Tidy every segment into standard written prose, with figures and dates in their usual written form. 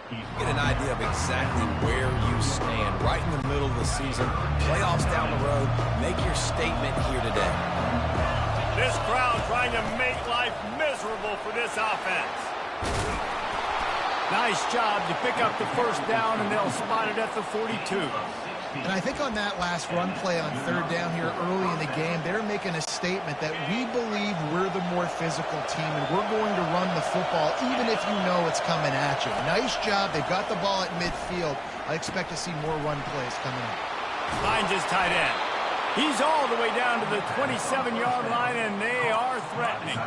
Get an idea of exactly where you stand right in the middle of the season. Playoffs down the road. Make your statement here today. This crowd trying to make life miserable for this offense. Nice job to pick up the first down, and they'll spot it at the 42. And I think on that last run play on third down here early in the game, they're making a statement that we believe we're the more physical team and we're going to run the football even if you know it's coming at you. Nice job. They got the ball at midfield. I expect to see more run plays coming up. Finds his tight end. He's all the way down to the 27-yard line, and they are threatening.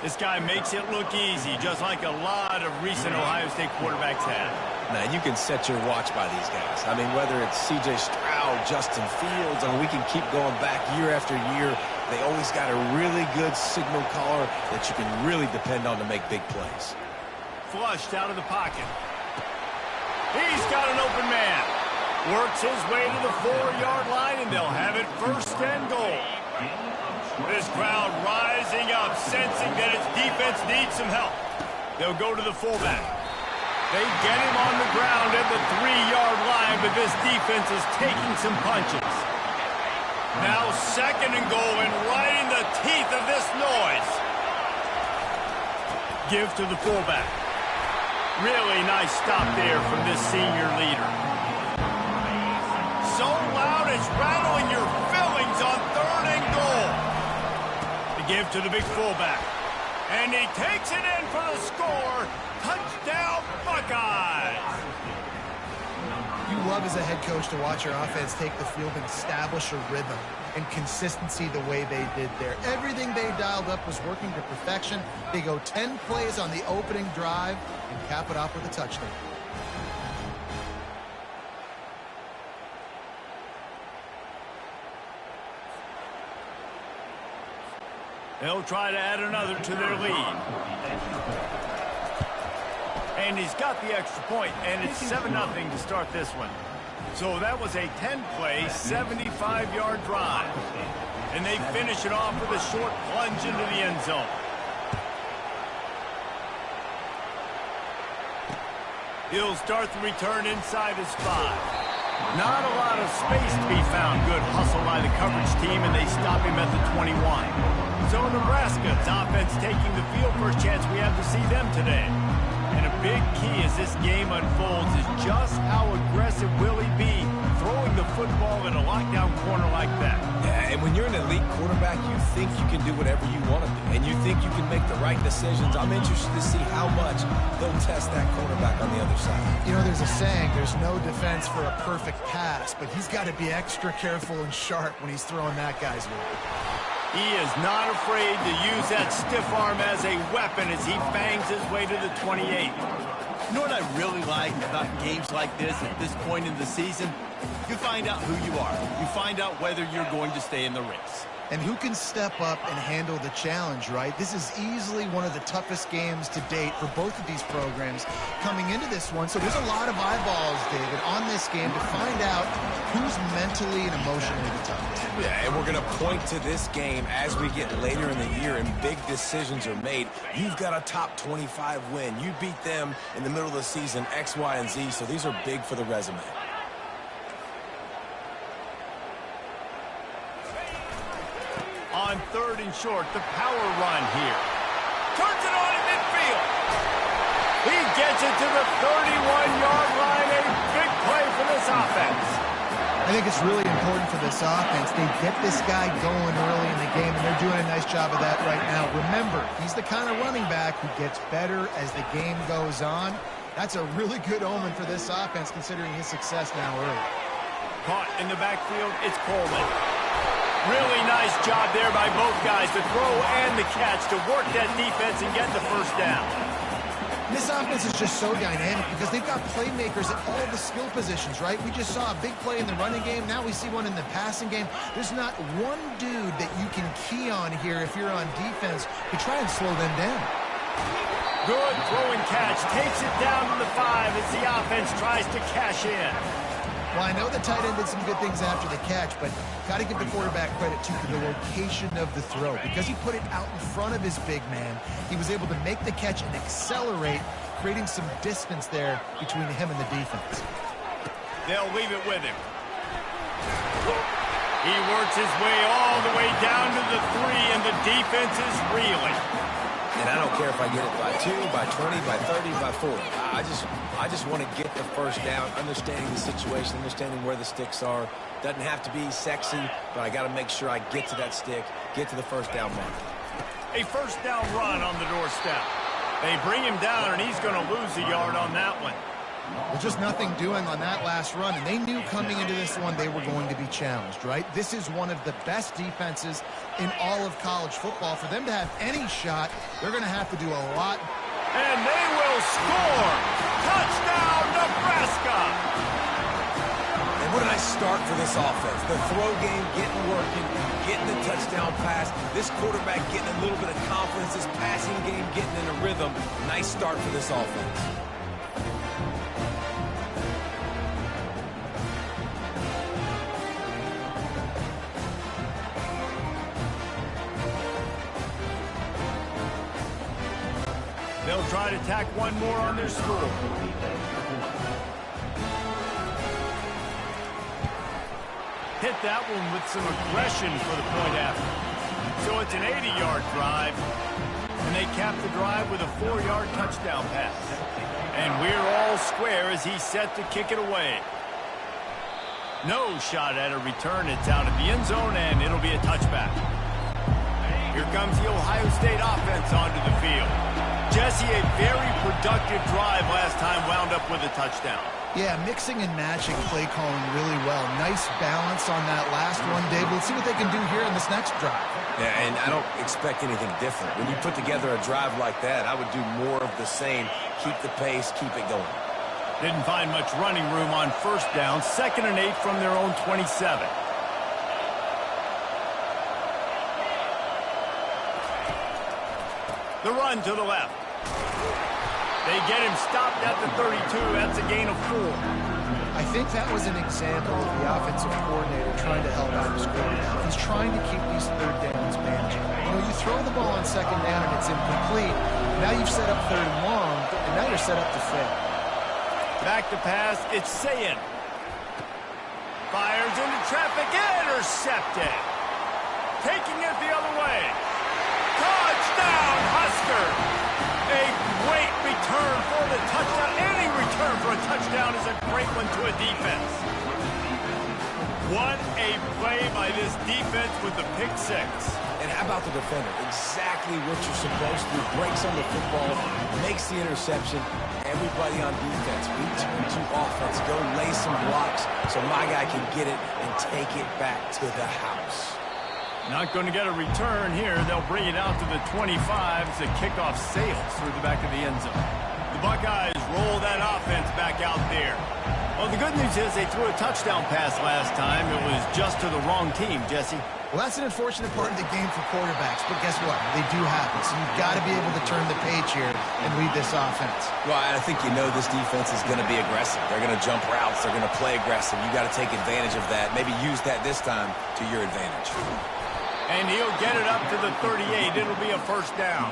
This guy makes it look easy, just like a lot of recent Ohio State quarterbacks have. Man, you can set your watch by these guys. I mean, whether it's C.J. Stroud, Justin Fields, I mean, we can keep going back year after year. They always got a really good signal caller that you can really depend on to make big plays. Flushed out of the pocket. He's got an open man. Works his way to the 4-yard line, and they'll have it first and goal. This crowd rising up, sensing that its defense needs some help. They'll go to the fullback. They get him on the ground at the 3-yard line, but this defense is taking some punches. Now second and goal, and right in the teeth of this noise. Give to the fullback. Really nice stop there from this senior leader. So loud it's rattling your fillings on third and goal. The give to the big fullback. And he takes it in for the score. Touchdown, Buckeyes! You love as a head coach to watch your offense take the field and establish a rhythm and consistency the way they did there. Everything they dialed up was working to perfection. They go 10 plays on the opening drive and cap it off with a touchdown. They'll try to add another to their lead. And he's got the extra point, and it's 7-0 to start this one. So that was a 10-play, 75-yard drive. And they finish it off with a short plunge into the end zone. He'll start the return inside his 5. Not a lot of space to be found. Good hustle by the coverage team, and they stop him at the 21. So Nebraska's offense taking the field. First chance we have to see them today. And a big key as this game unfolds is just how aggressive will he be throwing the football in a lockdown corner like that. Yeah, and when you're an elite quarterback, you think you can do whatever you want to do, and you think you can make the right decisions. I'm interested to see how much they'll test that quarterback on the other side. You know, there's a saying, there's no defense for a perfect pass, but he's got to be extra careful and sharp when he's throwing that guy's way. He is not afraid to use that stiff arm as a weapon as he bangs his way to the 28. You know what I really like about games like this at this point in the season? You find out who you are. You find out whether you're going to stay in the race. And who can step up and handle the challenge, right? This is easily one of the toughest games to date for both of these programs coming into this one. So there's a lot of eyeballs, David, on this game to find out who's mentally and emotionally the toughest. Yeah, and we're going to point to this game as we get later in the year and big decisions are made. You've got a top 25 win. You beat them in the middle of the season, X, Y, and Z, so these are big for the resume. On third and short, the power run here. Turns it on in midfield. He gets it to the 31-yard line. A big play for this offense. I think it's really important for this offense. They get this guy going early in the game, and they're doing a nice job of that right now. Remember, he's the kind of running back who gets better as the game goes on. That's a really good omen for this offense, considering his success now early. Caught in the backfield, it's Coleman. Really nice job there by both guys to throw and the catch to work that defense and get the first down. This offense is just so dynamic because they've got playmakers at all the skill positions, right? We just saw a big play in the running game. Now we see one in the passing game. There's not one dude that you can key on here if you're on defense to try and slow them down. Good throw and catch. Takes it down to the 5 as the offense tries to cash in. Well, I know the tight end did some good things after the catch, but got to give the quarterback credit, too, for the location of the throw. Because he put it out in front of his big man, he was able to make the catch and accelerate, creating some distance there between him and the defense. They'll leave it with him. He works his way all the way down to the 3, and the defense is reeling. And I don't care if I get it by 2, by 20, by 30, by 40. I just want to get the first down, understanding the situation, understanding where the sticks are. Doesn't have to be sexy, but I got to make sure I get to that stick, get to the first down mark. A first down run on the doorstep. They bring him down, and he's going to lose a yard on that one. Well, just nothing doing on that last run, and they knew coming into this one they were going to be challenged, right? This is one of the best defenses in all of college football. For them to have any shot, they're going to have to do a lot. And they will score! Touchdown, Nebraska! And what a nice start for this offense. The throw game getting working, getting the touchdown pass. This quarterback getting a little bit of confidence. This passing game getting in a rhythm. Nice start for this offense. They'll try to tack one more on their score. Hit that one with some aggression for the point after. So it's an 80-yard drive, and they cap the drive with a 4-yard touchdown pass. And we're all square as he's set to kick it away. No shot at a return. It's out of the end zone, and it'll be a touchback. Here comes the Ohio State offense onto the field. Jesse, a very productive drive last time, wound up with a touchdown. Yeah, mixing and matching play calling really well. Nice balance on that last one, Dave. We'll see what they can do here in this next drive. Yeah, and I don't expect anything different. When you put together a drive like that, I would do more of the same. Keep the pace, keep it going. Didn't find much running room on first down. 2nd and 8 from their own 27. The run to the left. They get him stopped at the 32. That's a gain of 4. I think that was an example of the offensive coordinator trying to help out his quarterback. He's trying to keep these third downs manageable. You know, you throw the ball on 2nd down and it's incomplete. Now you've set up 3rd and long, and now you're set up to fail. Back to pass. It's Sayin. Fires into traffic. Intercepted. Taking it the other way. Touchdown, Husker! A great return for the touchdown. Any return for a touchdown is a great one to a defense. What a play by this defense with the pick 6. And how about the defender? Exactly what you're supposed to do. Breaks on the football, makes the interception. Everybody on defense, we turn to offense. Go lay some blocks so my guy can get it and take it back to the house. Not going to get a return here. They'll bring it out to the 25 as the kickoff sails through the back of the end zone. The Buckeyes roll that offense back out there. Well, the good news is they threw a touchdown pass last time. It was just to the wrong team, Jesse. Well, that's an unfortunate part of the game for quarterbacks, but guess what? They do happen, so you've got to be able to turn the page here and lead this offense. Well, I think you know this defense is going to be aggressive. They're going to jump routes. They're going to play aggressive. You got to take advantage of that. Maybe use that this time to your advantage. And he'll get it up to the 38. It'll be a first down.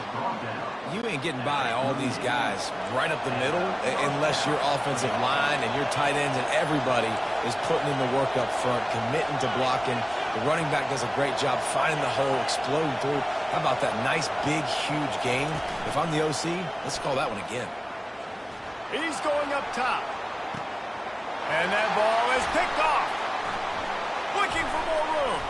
You ain't getting by all these guys right up the middle unless your offensive line and your tight ends and everybody is putting in the work up front, committing to blocking. The running back does a great job finding the hole, exploding through. How about that nice, big, huge game? If I'm the OC, let's call that one again. He's going up top. And that ball is picked off. Looking for more room.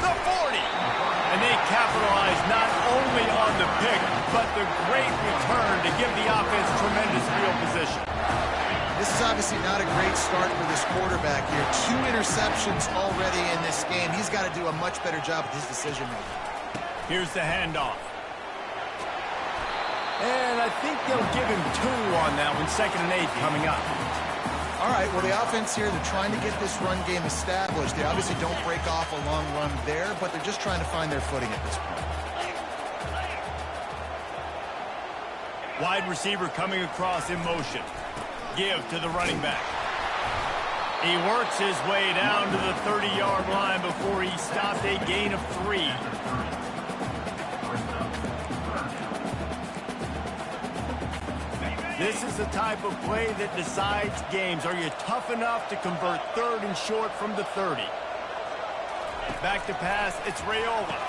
The 40. And they capitalize not only on the pick, but the great return to give the offense tremendous field position. This is obviously not a great start for this quarterback here. 2 interceptions already in this game. He's got to do a much better job with his decision-making. Here's the handoff. And I think they'll give him 2 on that one. 2nd and 8 coming up. All right, well, the offense here, they're trying to get this run game established. They obviously don't break off a long run there, but they're just trying to find their footing at this point. Wide receiver coming across in motion. Give to the running back. He works his way down to the 30-yard line before he stopped a gain of 3. This is the type of play that decides games. Are you tough enough to convert 3rd and short from the 30? Back to pass, it's Raiola.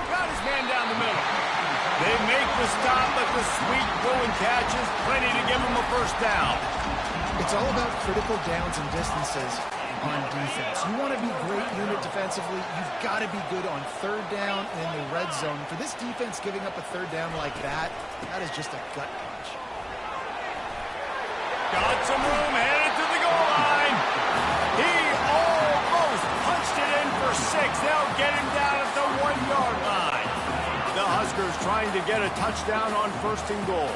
Got his man down the middle. They make the stop, but the sweet throwing catch is plenty to give him a first down. It's all about critical downs and distances on defense. You want to be great unit defensively, you've got to be good on 3rd down and in the red zone. For this defense giving up a 3rd down like that, that is just a gut punch. Got some room, headed to the goal line. He almost punched it in for 6. They'll get him down at the 1-yard line. The Huskers trying to get a touchdown on 1st and goal.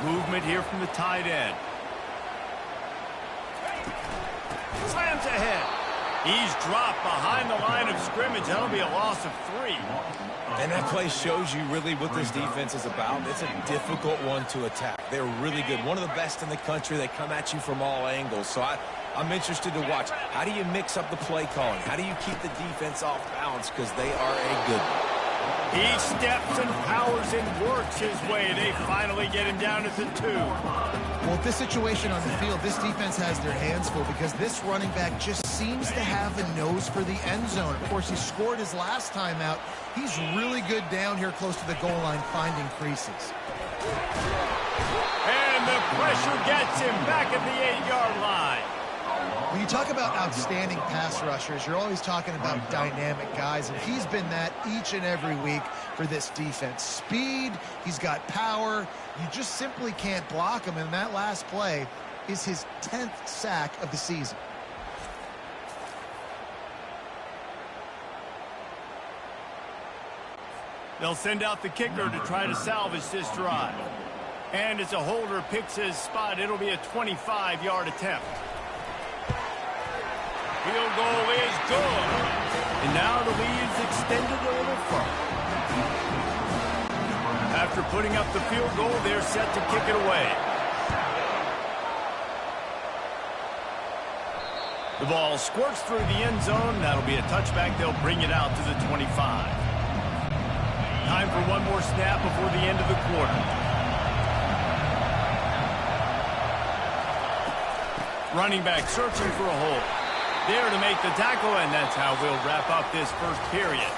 Movement here from the tight end. Slams ahead. He's dropped behind the line of scrimmage. That'll be a loss of 3. And that play shows you really what this defense is about. It's a difficult one to attack. They're really good. One of the best in the country. They come at you from all angles. So I'm interested to watch. How do you mix up the play calling? How do you keep the defense off balance? Because they are a good one. He steps and powers and works his way. They finally get him down at the 2. Well, with this situation on the field, this defense has their hands full because this running back just seems to have a nose for the end zone. Of course, he scored his last time out. He's really good down here close to the goal line, finding creases. And the pressure gets him back at the 8-yard line. When you talk about outstanding pass rushers, you're always talking about dynamic guys, and he's been that each and every week for this defense. Speed, he's got power. You just simply can't block him, and that last play is his 10th sack of the season. They'll send out the kicker to try to salvage this drive. And as a holder picks his spot, it'll be a 25-yard attempt. Field goal is good. And now the lead's extended a little further. After putting up the field goal, they're set to kick it away. The ball squirts through the end zone. That'll be a touchback. They'll bring it out to the 25. Time for one more snap before the end of the quarter. Running back searching for a hole. There to make the tackle, and that's how we'll wrap up this first period.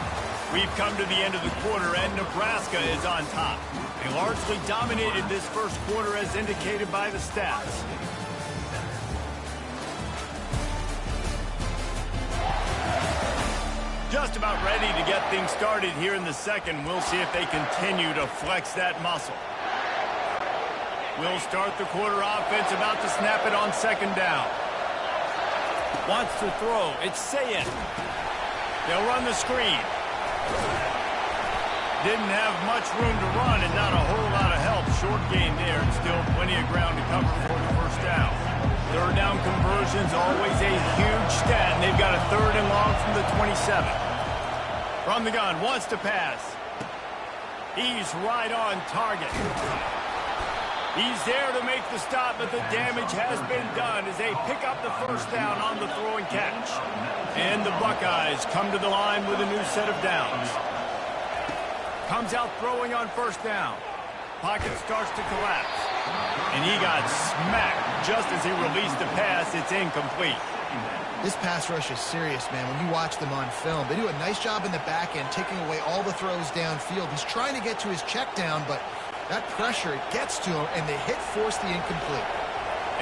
We've come to the end of the quarter, and Nebraska is on top. They largely dominated this first quarter as indicated by the stats. Just about ready to get things started here in the second. We'll see if they continue to flex that muscle. We'll start the quarter offense, about to snap it on 2nd down. Wants to throw. It's Sayin. They'll run the screen. Didn't have much room to run and not a whole lot of help. Short gain there and still plenty of ground to cover for the first down. 3rd down conversion's always a huge stat, and they've got a 3rd and long from the 27. From the gun, wants to pass. He's right on target. He's there to make the stop, but the damage has been done as they pick up the first down on the throw and catch. And the Buckeyes come to the line with a new set of downs. Comes out throwing on 1st down. Pocket starts to collapse. And he got smacked just as he released the pass. It's incomplete. This pass rush is serious, man. When you watch them on film, they do a nice job in the back end, taking away all the throws downfield. He's trying to get to his check down, but that pressure, it gets to him, and the hit forced the incomplete.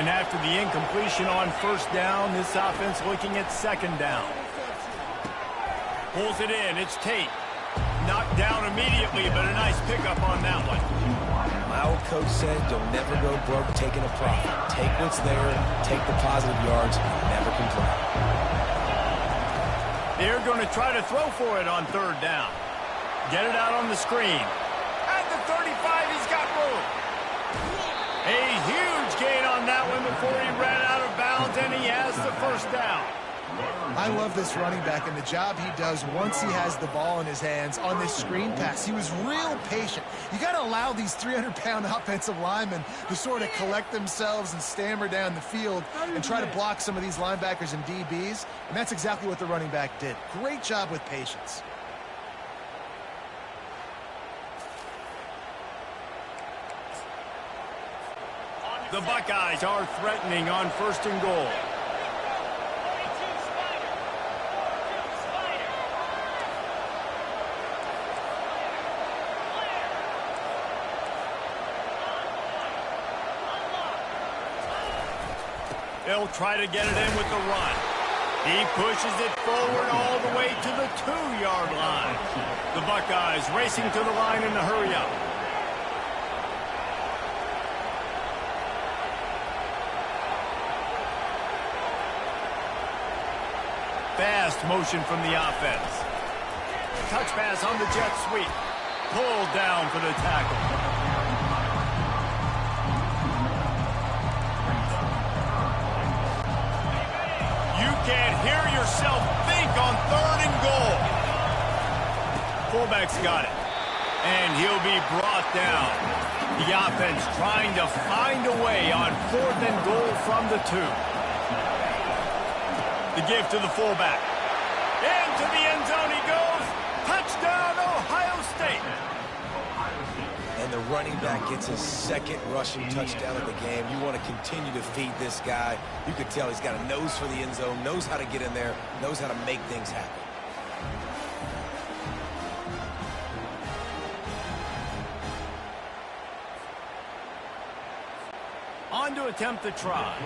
And after the incompletion on 1st down, this offense looking at 2nd down. Pulls it in. It's Tate. Knocked down immediately, but a nice pickup on that one. My old coach said, you'll never go broke taking a profit. Take what's there, take the positive yards, and never complain. They're going to try to throw for it on 3rd down. Get it out on the screen. At the 35, he's got room. A huge gain on that one before he ran out of bounds, and he has the first down. I love this running back and the job he does once he has the ball in his hands on this screen pass. He was real patient. You got to allow these 300-pound offensive linemen to sort of collect themselves and stammer down the field and try to block some of these linebackers and DBs, and that's exactly what the running back did. Great job with patience. The Buckeyes are threatening on 1st and goal. They'll try to get it in with the run. He pushes it forward all the way to the 2-yard line. The Buckeyes racing to the line in a hurry-up. Fast motion from the offense. Touch pass on the jet sweep. Pulled down for the tackle. You can't hear yourself think on 3rd and goal. Fullback's got it. And he'll be brought down. The offense trying to find a way on 4th and goal from the 2. The give to the fullback. Into the end zone he goes. Touchdown, Ohio State. And the running back gets his 2nd rushing touchdown of the game. You want to continue to feed this guy. You could tell he's got a nose for the end zone, knows how to get in there, knows how to make things happen. On to attempt the try.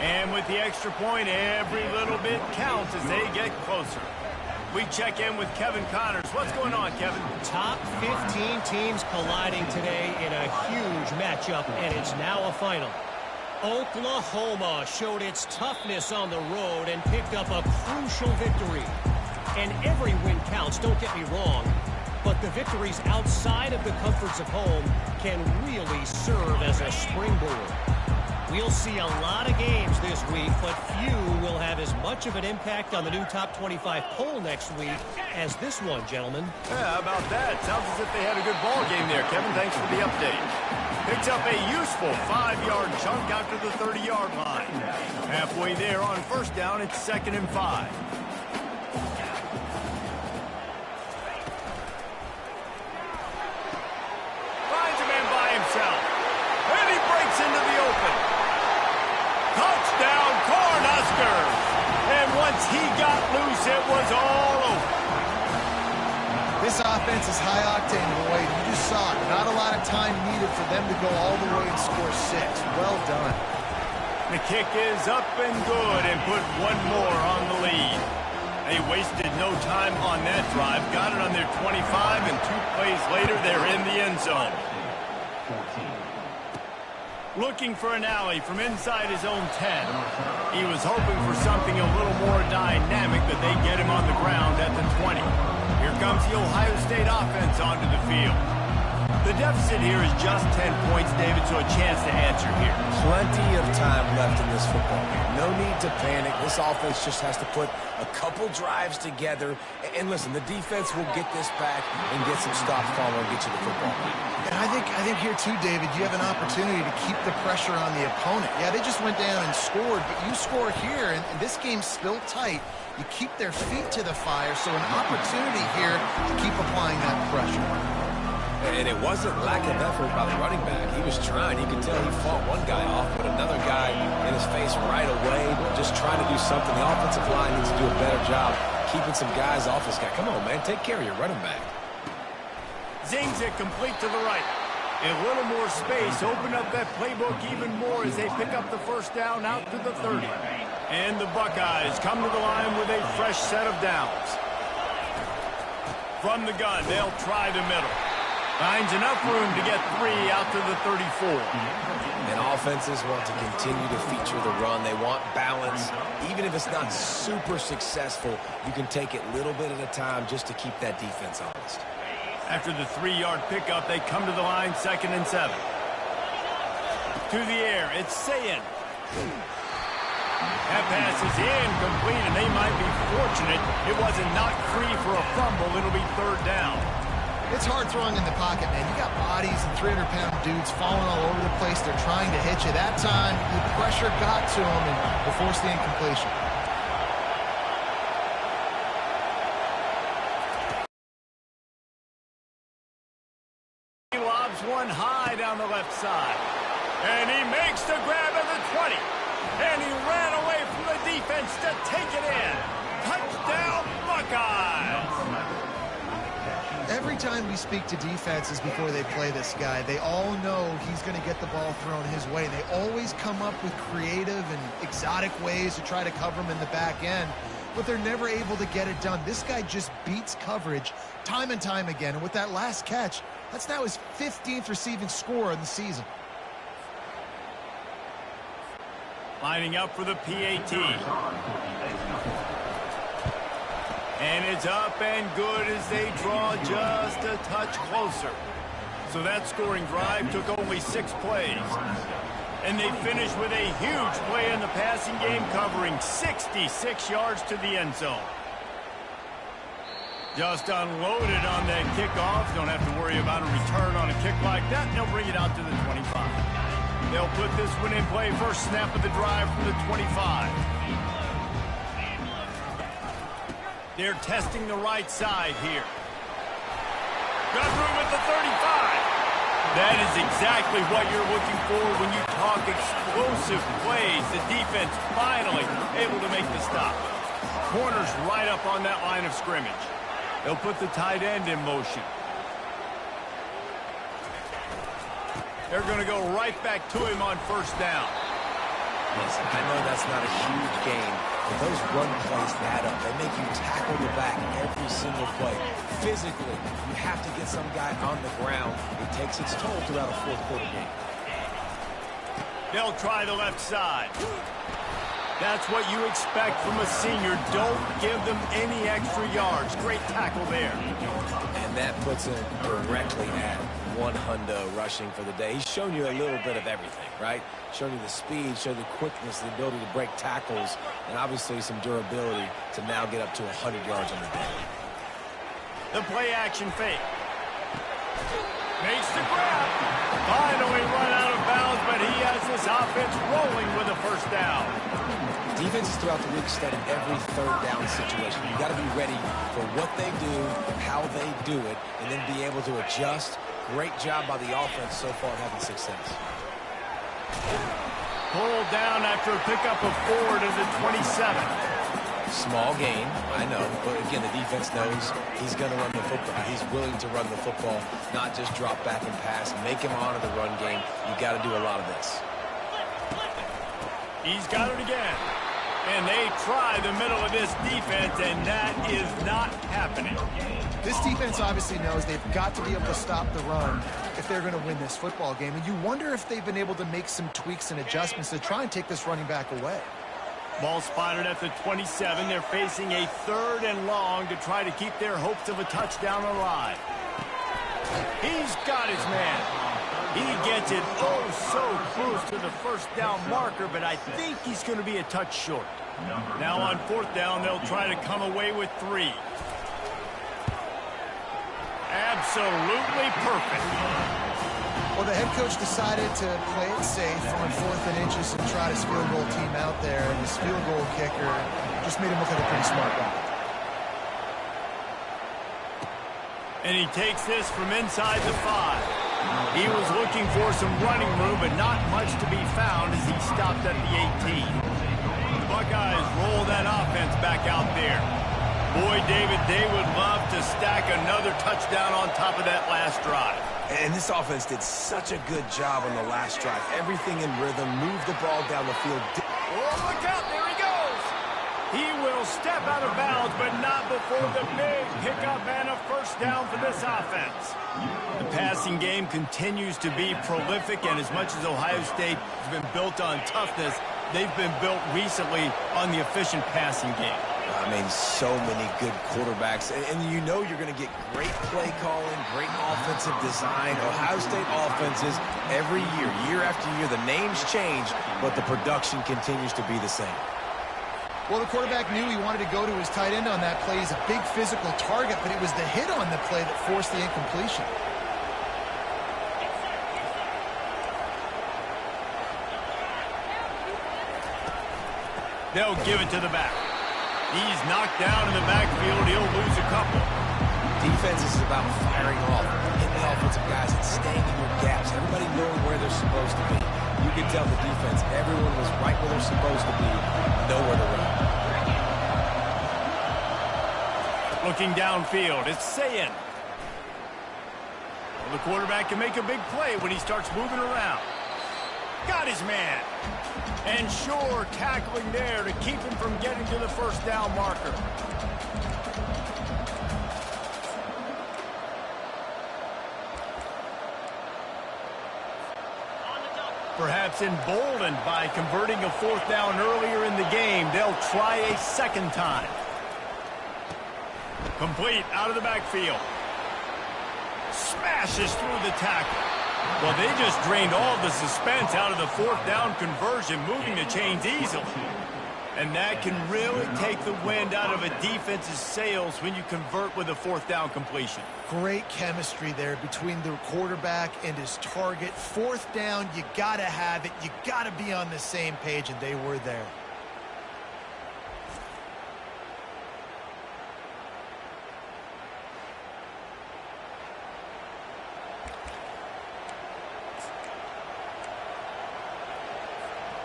And with the extra point, every little bit counts as they get closer. We check in with Kevin Connors. What's going on, Kevin? Top 15 teams colliding today in a huge matchup, and it's now a final. Oklahoma showed its toughness on the road and picked up a crucial victory. And every win counts, don't get me wrong, but the victories outside of the comforts of home can really serve as a springboard. We'll see a lot of games this week, but few will have as much of an impact on the new top 25 poll next week as this one, gentlemen. Yeah, how about that? Sounds as if they had a good ball game there, Kevin. Thanks for the update. Picks up a useful 5-yard chunk after the 30-yard line. Halfway there on 1st down, it's 2nd and 5. Finds a man by himself. And he breaks into the open. Touchdown, Cornhuskers! And once he got loose, it was all over. This offense is high octane, Boyd. You just saw it. Not a lot of time needed for them to go all the way and score 6. Well done. The kick is up and good and put one more on the lead. They wasted no time on that drive. Got it on their 25, and 2 plays later, they're in the end zone. Looking for an alley from inside his own 10. He was hoping for something a little more dynamic, but they get him on the ground at the 20. Here comes the Ohio State offense onto the field. The deficit here is just 10 points, David, so a chance to answer here. Plenty of time left in this football game. No need to panic. This offense just has to put a couple drives together. And listen, the defense will get this back and get some stops following and get you the football. And I think here too, David, you have an opportunity to keep the pressure on the opponent. Yeah, they just went down and scored, but you score here, and this game's still tight. You keep their feet to the fire, so an opportunity here to keep applying that pressure. And it wasn't lack of effort by the running back. He was trying. You could tell he fought one guy off, but another guy in his face right away, just trying to do something. The offensive line needs to do a better job keeping some guys off this guy. Come on, man. Take care of your running back. Zings it complete to the right. A little more space. Open up that playbook even more as they pick up the 1st down out to the 30. And the Buckeyes come to the line with a fresh set of downs. From the gun, they'll try the middle. Finds enough room to get 3 out to the 34. And offenses want to continue to feature the run. They want balance. Even if it's not super successful, you can take it little bit at a time just to keep that defense honest. After the 3-yard pickup, they come to the line, 2nd and 7. To the air, it's Sayin. That pass is incomplete, and they might be fortunate it wasn't knocked free for a fumble. It'll be third down. It's hard throwing in the pocket, man. You got bodies and 300-pound dudes falling all over the place. They're trying to hit you. That time, the pressure got to them and will force the incompletion. He lobs one high down the left side. And he makes the grab at the 20. And he ran away from the defense to take it in. Touchdown, Buckeyes! Every time we speak to defenses before they play this guy, they all know he's going to get the ball thrown his way. They always come up with creative and exotic ways to try to cover him in the back end, but they're never able to get it done. This guy just beats coverage time and time again. And with that last catch, that's now his 15th receiving score of the season. Lining up for the PAT. And it's up and good as they draw just a touch closer. So that scoring drive took only 6 plays. And they finished with a huge play in the passing game, covering 66 yards to the end zone. Just unloaded on that kickoff. Don't have to worry about a return on a kick like that. They'll bring it out to the 25. They'll put this one in play. First snap of the drive from the 25. They're testing the right side here. Got room at the 35. That is exactly what you're looking for when you talk explosive plays. The defense finally able to make the stop. Corner's right up on that line of scrimmage. They'll put the tight end in motion. They're going to go right back to him on first down. Listen, I know that's not a huge game, but those run plays add up. They make you tackle the back every single play. Physically, you have to get some guy on the ground. It takes its toll throughout a fourth quarter game. They'll try the left side. That's what you expect from a senior. Don't give them any extra yards. Great tackle there. And that puts him directly at 1 hundo rushing for the day. He's shown you a little bit of everything, right? Shown you the speed, showed the quickness, the ability to break tackles, and obviously some durability to now get up to 100 yards on the day. The play action fake. Makes the grab. Finally run out of bounds, but he has this offense rolling with a first down. Defenses throughout the week study every third down situation. You got to be ready for what they do, how they do it, and then be able to adjust. Great job by the offense so far having success. Pulled down after a pickup of 4 to the 27. Small gain, I know, but again, the defense knows he's going to run the football. He's willing to run the football, not just drop back and pass, make him honor the run game. You got to do a lot of this. He's got it again. And they try the middle of this defense, and that is not happening. This defense obviously knows they've got to be able to stop the run if they're going to win this football game. And you wonder if they've been able to make some tweaks and adjustments to try and take this running back away. Ball spotted at the 27. They're facing a 3rd and long to try to keep their hopes of a touchdown alive. He's got his man. He gets it oh so close to the first down marker, but I think he's going to be a touch short. Now on 4th down, they'll try to come away with 3. Absolutely perfect. Well, the head coach decided to play it safe on 4th and inches and try to field goal team out there, and his field goal kicker just made him look like a pretty smart guy. And he takes this from inside the 5. He was looking for some running room, but not much to be found as he stopped at the 18. The Buckeyes roll that offense back out there. Boy, David, they would love to stack another touchdown on top of that last drive. And this offense did such a good job on the last drive. Everything in rhythm, moved the ball down the field. Oh, look out, there he goes. He will step out of bounds, but not before the big pickup and a first down for this offense. The passing game continues to be prolific, and as much as Ohio State has been built on toughness, They've been built recently on the efficient passing game. I mean, so many good quarterbacks. And you know you're going to get great play calling, great offensive design. Ohio State offenses, every year, year after year, the names change, but the production continues to be the same. Well, the quarterback knew he wanted to go to his tight end on that play. He's a big physical target, but it was the hit on the play that forced the incompletion. They'll give it to the back. He's knocked down in the backfield. He'll lose a couple. Defense is about firing off, hitting the offensive guys, and staying in your gaps. Everybody knowing where they're supposed to be. You can tell the defense, everyone was right where they're supposed to be, nowhere to run. Looking downfield, it's Sayin. Well, the quarterback can make a big play when he starts moving around. Got his man. And sure, tackling there to keep him from getting to the first down marker. Perhaps emboldened by converting a fourth down earlier in the game, they'll try a second time. Complete out of the backfield. Smashes through the tackle. Well, they just drained all the suspense out of the fourth down conversion, moving the chains easily. And that can really take the wind out of a defense's sails when you convert with a fourth down completion. Great chemistry there between the quarterback and his target. Fourth down, you got to have it. You got to be on the same page, and they were there.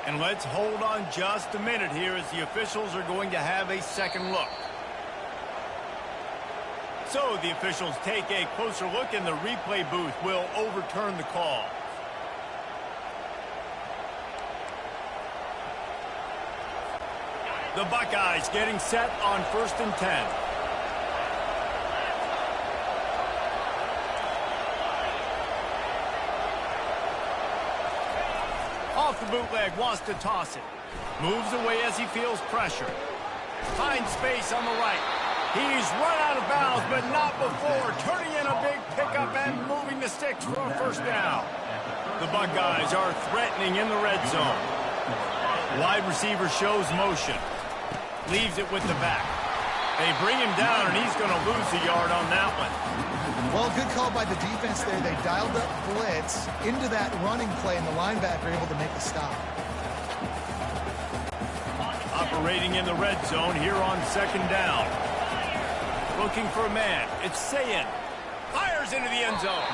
And let's hold on just a minute here as the officials are going to have a second look. So the officials take a closer look and the replay booth will overturn the call. The Buckeyes getting set on 1st and 10. Off the bootleg, wants to toss it. Moves away as he feels pressure. Finds space on the right. He's run out of bounds, but not before. Turning in a big pickup and moving the sticks for a first down. The Buckeyes are threatening in the red zone. Wide receiver shows motion. Leaves it with the back. They bring him down, and he's going to lose a yard on that one. Well, good call by the defense there. They dialed up blitz into that running play, and the linebacker able to make a stop. Operating in the red zone here on 2nd down. Looking for a man. It's Sayin. Fires into the end zone.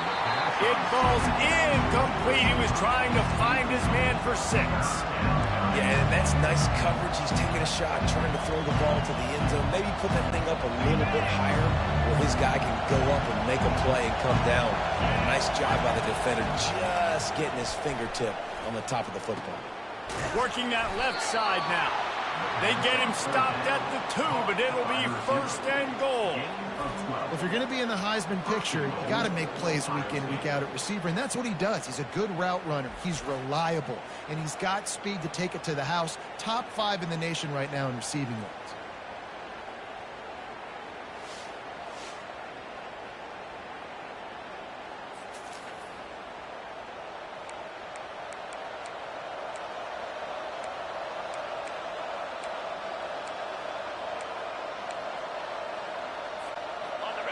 It falls incomplete. He was trying to find his man for 6. Yeah, and that's nice coverage. He's taking a shot, trying to throw the ball to the end zone. Maybe put that thing up a little bit higher where his guy can go up and make a play and come down. Nice job by the defender, just getting his fingertip on the top of the football. Working that left side now. They get him stopped at the 2, but it'll be 1st and goal. If you're going to be in the Heisman picture, you got to make plays week in, week out at receiver, and that's what he does. He's a good route runner. He's reliable, and he's got speed to take it to the house. Top 5 in the nation right now in receiving yards.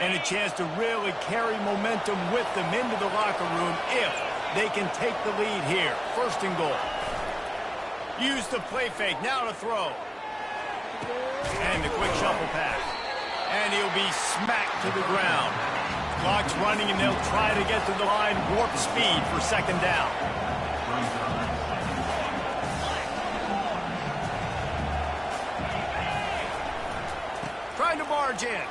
And a chance to really carry momentum with them into the locker room if they can take the lead here. 1st and goal. Use the play fake. Now to throw. And the quick shuffle pass. And he'll be smacked to the ground. Clock's running, and they'll try to get to the line warp speed for 2nd down. Trying to barge in.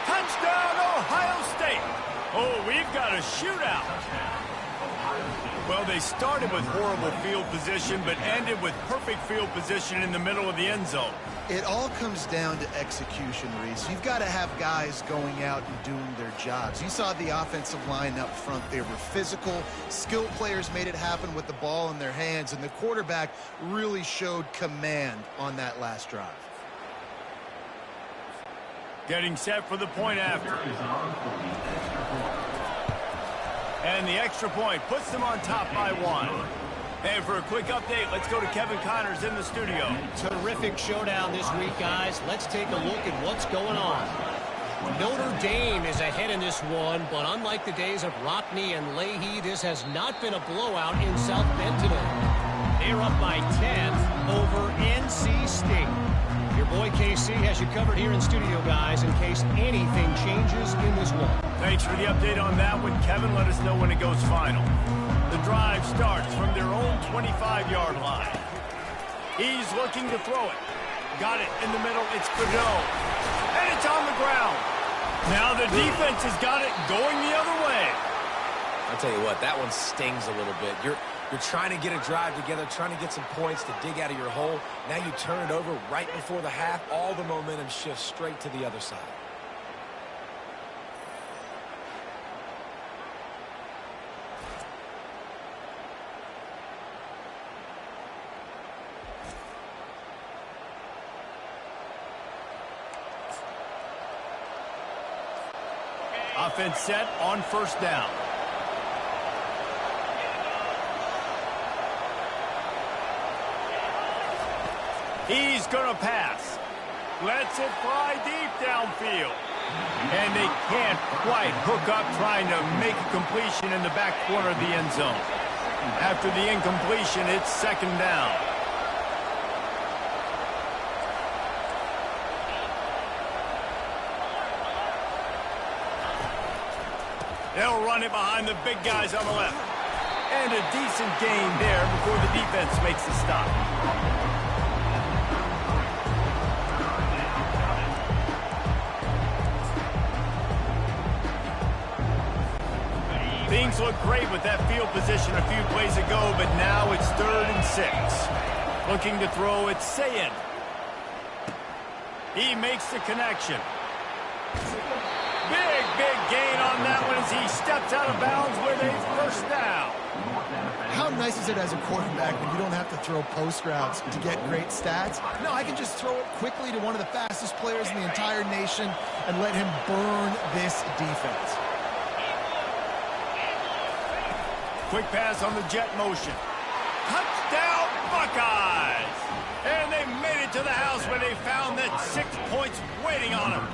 Touchdown, Ohio State. Oh, we've got a shootout. Well, they started with horrible field position, but ended with perfect field position in the middle of the end zone. It all comes down to execution, Reese. You've got to have guys going out and doing their jobs. You saw the offensive line up front. They were physical. Skilled players made it happen with the ball in their hands, and the quarterback really showed command on that last drive. Getting set for the point after. And the extra point puts them on top by 1. And for a quick update, let's go to Kevin Connors in the studio. Terrific showdown this week, guys. Let's take a look at what's going on. Notre Dame is ahead in this one, but unlike the days of Rockney and Leahy, this has not been a blowout in South Bend today. They're up by 10 over NC State. Your boy KC has you covered here in studio, guys, in case anything changes in this one. Thanks for the update on that one, Kevin. Let us know when it goes final. The drive starts from their own 25-yard line. He's looking to throw it. Got it in the middle. It's Godot. And it's on the ground. Now the defense has got it going the other way. I'll tell you what, that one stings a little bit. You're trying to get a drive together, trying to get some points to dig out of your hole. Now you turn it over right before the half. All the momentum shifts straight to the other side. Offense set on first down. He's going to pass. Lets it fly deep downfield. And they can't quite hook up trying to make a completion in the back corner of the end zone. After the incompletion, it's second down. They'll run it behind the big guys on the left. And a decent gain there before the defense makes the stop. Things look great with that field position a few plays ago, but now it's 3rd and 6. Looking to throw, it's Sayin. He makes the connection. Big gain on that one as he steps out of bounds with a first down. How nice is it as a quarterback when you don't have to throw post routes to get great stats? No, I can just throw it quickly to one of the fastest players in the entire nation and let him burn this defense. Quick pass on the jet motion. Touchdown, Buckeyes! And they made it to the house where they found that 6 points waiting on them.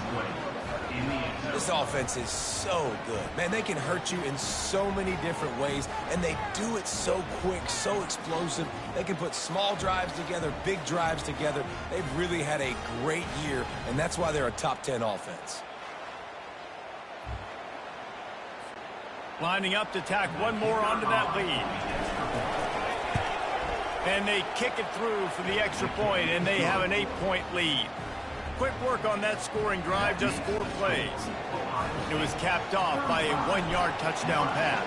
This offense is so good. Man, they can hurt you in so many different ways, and they do it so quick, so explosive. They can put small drives together, big drives together. They've really had a great year, and that's why they're a top 10 offense. Lining up to tack one more onto that lead. And they kick it through for the extra point, and they have an 8-point lead. Quick work on that scoring drive, just 4 plays. It was capped off by a 1-yard touchdown pass.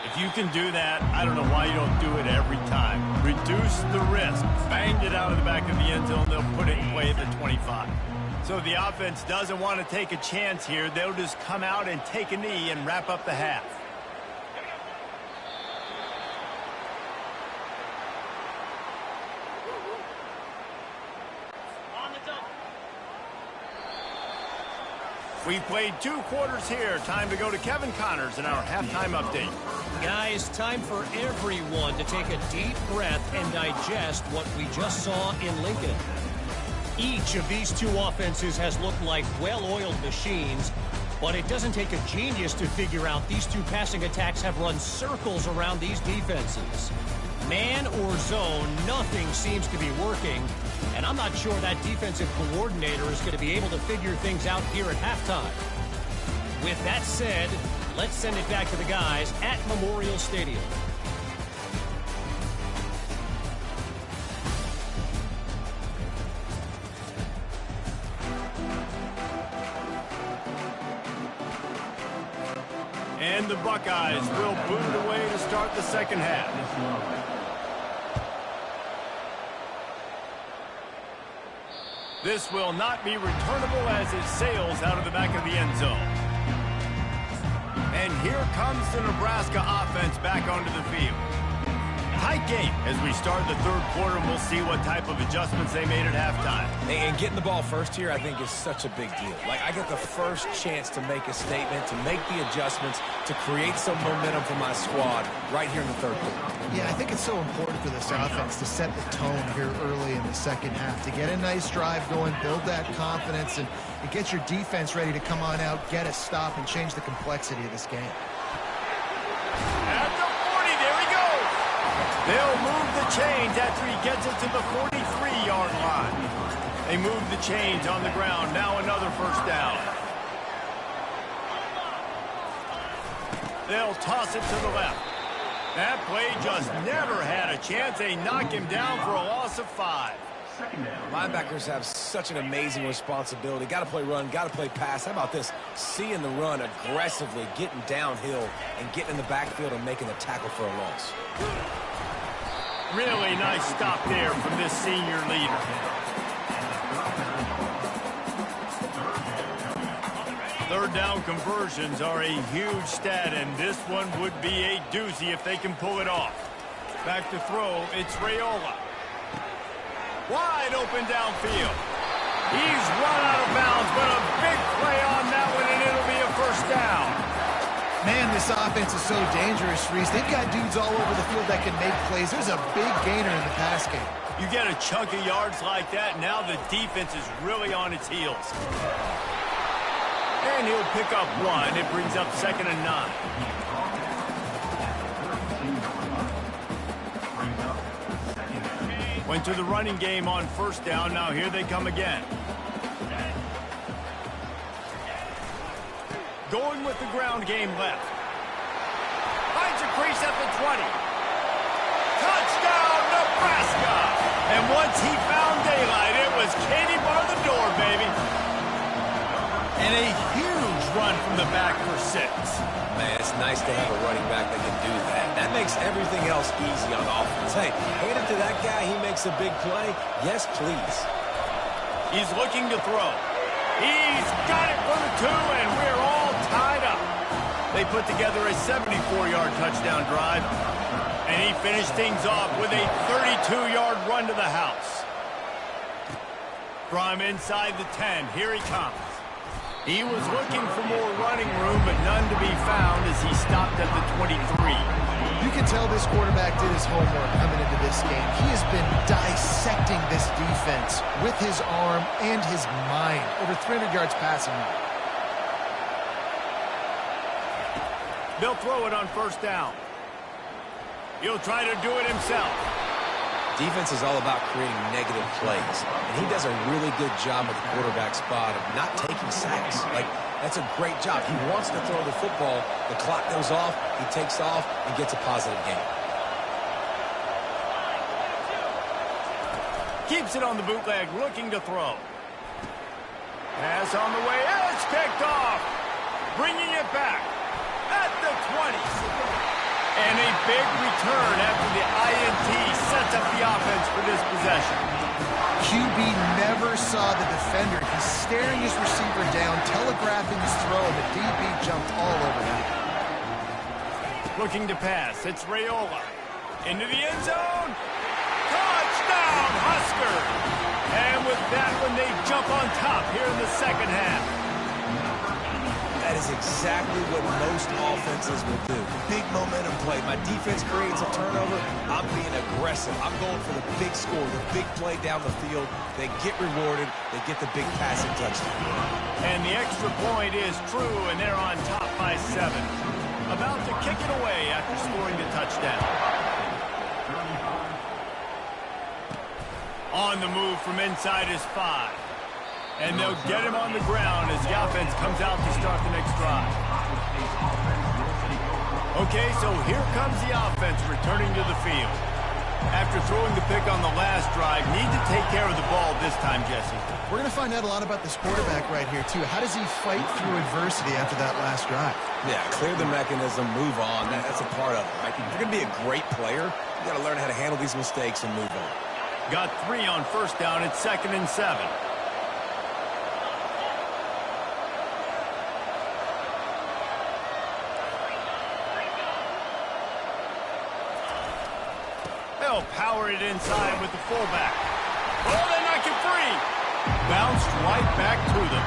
If you can do that, I don't know why you don't do it every time. Reduce the risk. Banged it out of the back of the end zone. They'll put it in play at the 25. So the offense doesn't want to take a chance here. They'll just come out and take a knee and wrap up the half. We've played 2 quarters here. Time to go to Kevin Connors in our halftime update. Guys, time for everyone to take a deep breath and digest what we just saw in Lincoln. Each of these 2 offenses has looked like well-oiled machines, but it doesn't take a genius to figure out these 2 passing attacks have run circles around these defenses. Man or zone, nothing seems to be working, and I'm not sure that defensive coordinator is going to be able to figure things out here at halftime. With that said, let's send it back to the guys at Memorial Stadium. And the Buckeyes will boot it away to start the second half. This will not be returnable as it sails out of the back of the end zone. And here comes the Nebraska offense back onto the field. Tight game as we start the third quarter, and we'll see what type of adjustments they made at halftime. And getting the ball first here, I think, is such a big deal. Like, I get the first chance to make a statement, to make the adjustments, to create some momentum for my squad right here in the third quarter. Yeah, I think it's so important for this offense to set the tone here early in the second half, to get a nice drive going, build that confidence, and get your defense ready to come on out, get a stop, and change the complexity of this game. At the 40, there he goes. They'll move the chains after he gets it to the 43-yard line. They move the chains on the ground. Now another first down. They'll toss it to the left. That play just never had a chance. They knock him down for a loss of 5. Linebackers have such an amazing responsibility. Got to play run, got to play pass. How about this? Seeing the run aggressively, getting downhill, and getting in the backfield and making the tackle for a loss. Really nice stop there from this senior leader. Third down conversions are a huge stat, and this one would be a doozy if they can pull it off. Back to throw, it's Raiola. Wide open downfield. He's run out of bounds, but a big play on that one, and it'll be a first down. Man, this offense is so dangerous, Reese. They've got dudes all over the field that can make plays. There's a big gainer in the pass game. You get a chunk of yards like that, now the defense is really on its heels. And he'll pick up 1. It brings up 2nd and 9. Went to the running game on first down. Now here they come again. Going with the ground game left. Finds a crease at the 20. Touchdown, Nebraska! And once he found daylight, it was Katie bar the door, baby. And a huge run from the back for 6. Man, it's nice to have a running back that can do that. That makes everything else easy on offense. Hey, hand it to that guy. He makes a big play. Yes, please. He's looking to throw. He's got it for the 2, and we're all tied up. They put together a 74-yard touchdown drive, and he finished things off with a 32-yard run to the house. From inside the 10, here he comes. He was looking for more running room, but none to be found as he stopped at the 23. You can tell this quarterback did his homework coming into this game. He has been dissecting this defense with his arm and his mind. Over 300 yards passing. They'll throw it on first down. He'll try to do it himself. Defense is all about creating negative plays, and he does a really good job at the quarterback spot of not taking sacks. Like, that's a great job. He wants to throw the football. The clock goes off, he takes off, and gets a positive gain. Keeps it on the bootleg, looking to throw. Pass on the way, it's picked off. Bringing it back at the 20. And a big return after the INT sets up the offense for this possession. QB never saw the defender. He's staring his receiver down, telegraphing his throw, and the DB jumped all over him. Looking to pass, it's Raiola. Into the end zone. Touchdown, Husker! And with that one, they jump on top here in the second half. That is exactly what most offenses will do. Big momentum play. My defense creates a turnover. I'm being aggressive. I'm going for the big score, the big play down the field. They get rewarded. They get the big passing touchdown. And the extra point is true, and they're on top by 7. About to kick it away after scoring the touchdown. On the move from inside is 5. And they'll get him on the ground as the offense comes out to start the next drive. Okay, so here comes the offense returning to the field. After throwing the pick on the last drive, need to take care of the ball this time, Jesse. We're going to find out a lot about this quarterback right here, too. How does he fight through adversity after that last drive? Yeah, clear the mechanism, move on. That's a part of it, right? If you're going to be a great player, you got to learn how to handle these mistakes and move on. Got 3 on first down. It's 2nd and 7. They'll power it inside with the fullback. Oh, they knock it free. Bounced right back to them.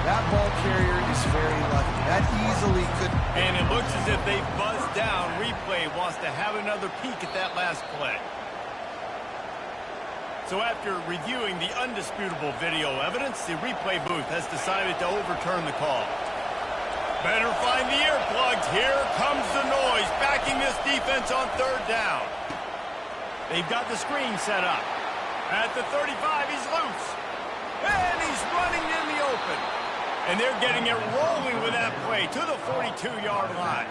That ball carrier is very lucky. That easily could... And it looks as if they buzzed down. Replay wants to have another peek at that last play. So after reviewing the undisputable video evidence, the replay booth has decided to overturn the call. Better find the earplugs. Here comes the noise, backing this defense on 3rd down. They've got the screen set up. At the 35, he's loose. And he's running in the open. And they're getting it rolling with that play to the 42-yard line.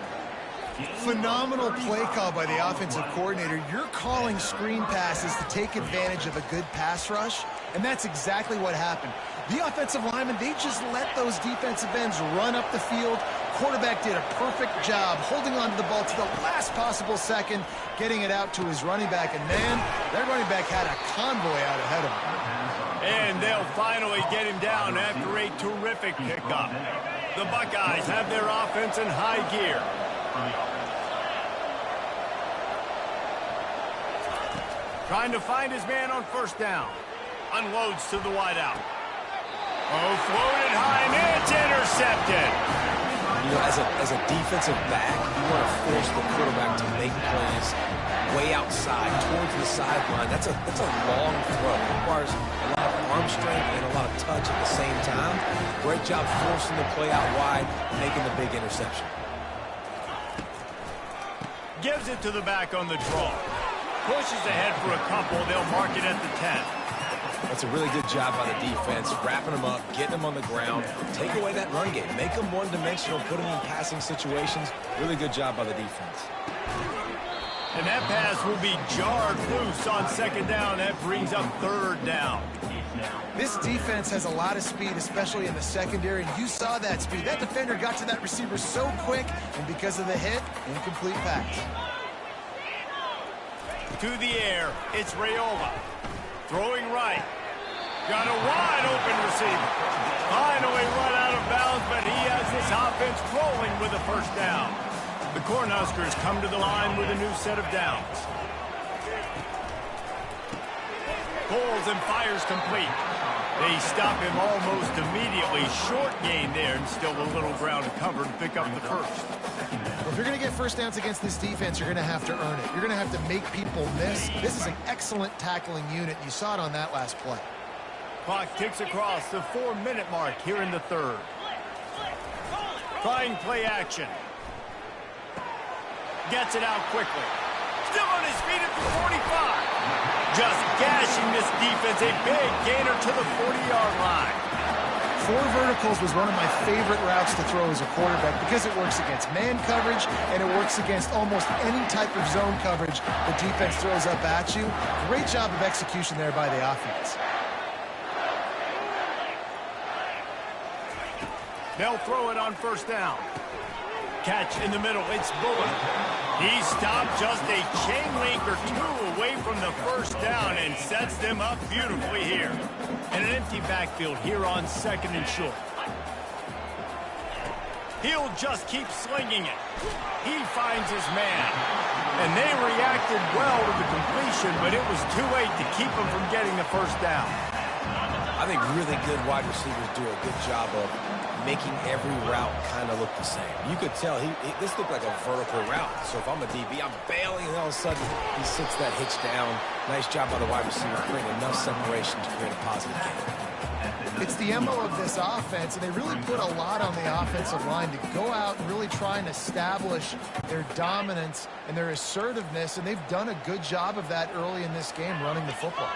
Phenomenal play call by the offensive coordinator. You're calling screen passes to take advantage of a good pass rush, and that's exactly what happened. The offensive linemen, they just let those defensive ends run up the field. Quarterback did a perfect job holding on to the ball to the last possible second, getting it out to his running back, and man, that running back had a convoy out ahead of him. And they'll finally get him down after a terrific pickup. The Buckeyes have their offense in high gear. Trying to find his man on first down. Unloads to the wideout. Oh, floated high, and it's intercepted. You know, as a defensive back, you want to force the quarterback to make plays way outside, towards the sideline. That's a long throw. It requires a lot of arm strength and a lot of touch at the same time. Great job forcing the play out wide, making the big interception. Gives it to the back on the draw. Pushes ahead for a couple. They'll mark it at the 10. That's a really good job by the defense, wrapping them up, getting them on the ground, take away that run game, make them one-dimensional, put them in passing situations. Really good job by the defense. And that pass will be jarred loose on 2nd down. That brings up 3rd down. This defense has a lot of speed, especially in the secondary, and you saw that speed. That defender got to that receiver so quick, and because of the hit, incomplete pass. To the air, it's Raiola. Throwing right. Got a wide open receiver. Finally run out of bounds, but he has this offense rolling with a first down. The Cornhuskers come to the line with a new set of downs. Pulls and fires complete. They stop him almost immediately. Short gain there, and still a little ground to cover to pick up the first. Well, if you're going to get first downs against this defense, you're going to have to earn it. You're going to have to make people miss. This is an excellent tackling unit. You saw it on that last play. Clock ticks across the 4-minute mark here in the 3rd. Trying play action. Gets it out quickly. Still on his feet at the 45. Just gashing this defense. A big gainer to the 40-yard line. 4 verticals was one of my favorite routes to throw as a quarterback because it works against man coverage and it works against almost any type of zone coverage the defense throws up at you. Great job of execution there by the offense. They'll throw it on first down. Catch in the middle. It's Bullock. He stopped just a chain link or 2 away from the first down and sets them up beautifully here. And an empty backfield here on 2nd and short. He'll just keep slinging it. He finds his man. And they reacted well to the completion, but it was too late to keep him from getting the first down. I think really good wide receivers do a good job of making every route kind of look the same. You could tell this looked like a vertical route. So if I'm a DB, I'm bailing, and all of a sudden he sits that hitch down. Nice job by the wide receiver, creating enough separation to create a positive gain. It's the MO of this offense, and they really put a lot on the offensive line to go out and really try and establish their dominance and their assertiveness, and they've done a good job of that early in this game running the football.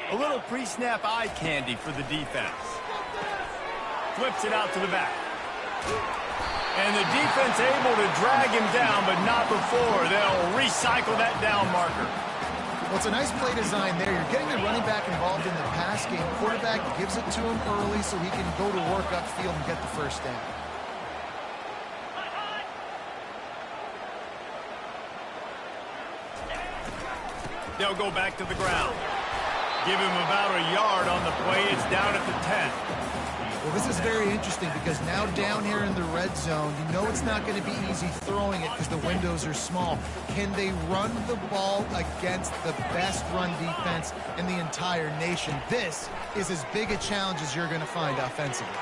A little pre-snap eye candy for the defense. Flips it out to the back. And the defense able to drag him down, but not before. They'll recycle that down marker. Well, it's a nice play design there. You're getting the running back involved in the pass game. Quarterback gives it to him early so he can go to work upfield and get the first down. They'll go back to the ground. Give him about a yard on the play. It's down at the 10. Well, this is very interesting because now down here in the red zone, you know it's not going to be easy throwing it because the windows are small. Can they run the ball against the best run defense in the entire nation? This is as big a challenge as you're going to find offensively.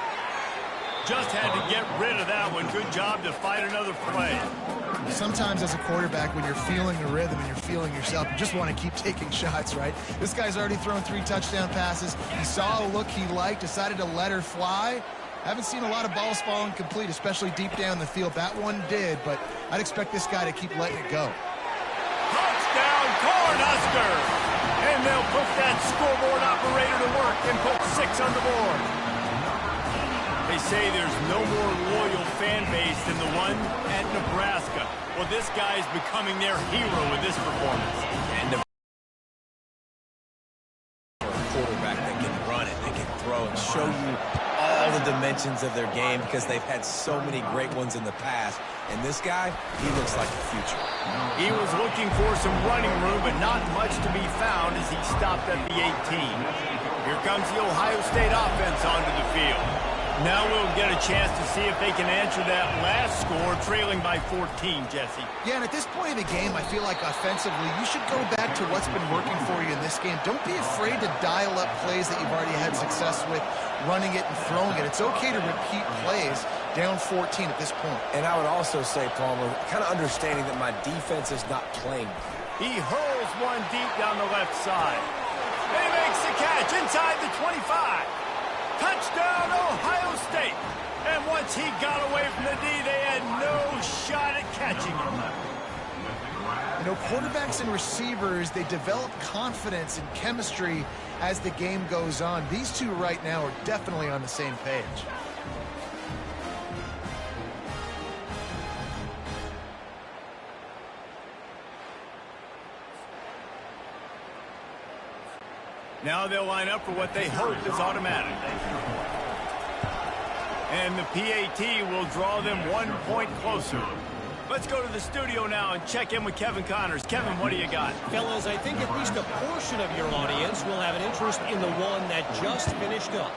Just had to get rid of that one. Good job to fight another play. Sometimes as a quarterback, when you're feeling the rhythm and you're feeling yourself, you just want to keep taking shots, right? This guy's already thrown 3 touchdown passes. He saw a look he liked, decided to let her fly. Haven't seen a lot of balls falling complete, especially deep down the field. That one did, but I'd expect this guy to keep letting it go. Touchdown, Cornhusker! And they'll put that scoreboard operator to work and put 6 on the board. They say there's no more loyal fan base than the one at Nebraska. Well, this guy is becoming their hero with this performance. And a quarterback that can run it, they can throw and show you all the dimensions of their game because they've had so many great ones in the past. And this guy, he looks like the future. He was looking for some running room, but not much to be found as he stopped at the 18. Here comes the Ohio State offense onto the field. Now we'll get a chance to see if they can answer that last score, trailing by 14, Jesse. Yeah, and at this point in the game, I feel like offensively, you should go back to what's been working for you in this game. Don't be afraid to dial up plays that you've already had success with, running it and throwing it. It's okay to repeat plays down 14 at this point. And I would also say, Palmer, kind of understanding that my defense is not playing. He hurls one deep down the left side. And he makes the catch inside the 25. Touchdown, Ohio State. And once he got away from the D, they had no shot at catching him. You know, quarterbacks and receivers, they develop confidence and chemistry as the game goes on. These two right now are definitely on the same page. Now they'll line up for what they hope is automatic. And the PAT will draw them 1 point closer. Let's go to the studio now and check in with Kevin Connors. Kevin, what do you got? Fellas, I think at least a portion of your audience will have an interest in the one that just finished up.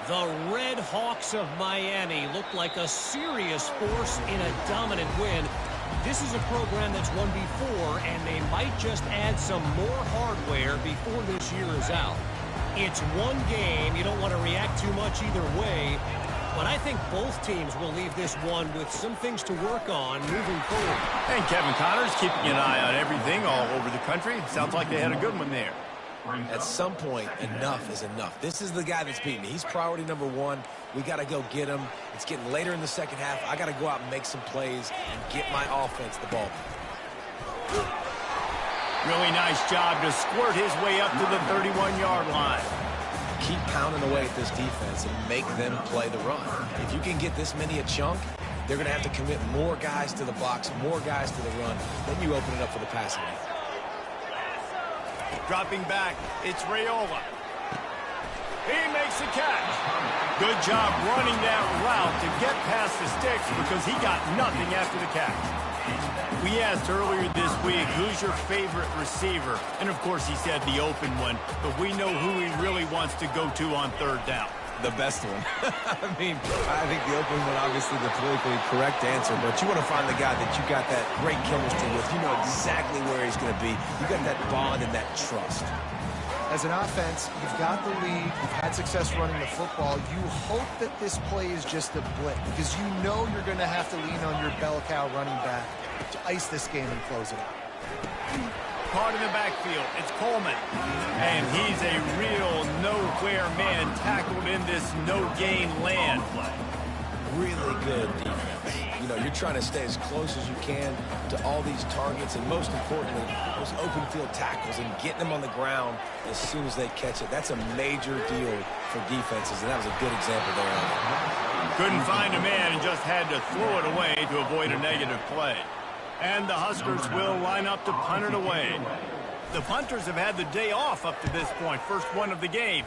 The Red Hawks of Miami looked like a serious force in a dominant win. This is a program that's won before, and they might just add some more hardware before this year is out. It's one game. You don't want to react too much either way, but I think both teams will leave this one with some things to work on moving forward. And Kevin Connors keeping an eye on everything all over the country. Sounds like they had a good one there. At some point, enough is enough. This is the guy that's beating me. He's priority number 1. We got to go get him. It's getting later in the second half. I got to go out and make some plays and get my offense the ball. Really nice job to squirt his way up to the 31-yard line. Keep pounding away at this defense and make them play the run. If you can get this many a chunk, they're going to have to commit more guys to the box, more guys to the run. Then you open it up for the passing game. Dropping back, it's Raiola. He makes the catch. Good job running that route to get past the sticks because he got nothing after the catch. We asked earlier this week, who's your favorite receiver? And, of course, he said the open one, but we know who he really wants to go to on third down. The best one. I mean, I think the open one, obviously the politically correct answer, but you want to find the guy that you got that great chemistry with. You know exactly where he's going to be. You got that bond and that trust. As an offense, you've got the lead, you've had success running the football. You hope that this play is just a blip because you know you're going to have to lean on your bell cow running back to ice this game and close it out. Caught in the backfield, it's Coleman. And he's a real nowhere man tackled in this no-gain land play. Really good defense. You know, you're trying to stay as close as you can to all these targets, and most importantly, those open field tackles and getting them on the ground as soon as they catch it. That's a major deal for defenses, and that was a good example there. Couldn't find a man and just had to throw it away to avoid a negative play. And the Huskers will line up to punt it away. The punters have had the day off up to this point. First one of the game.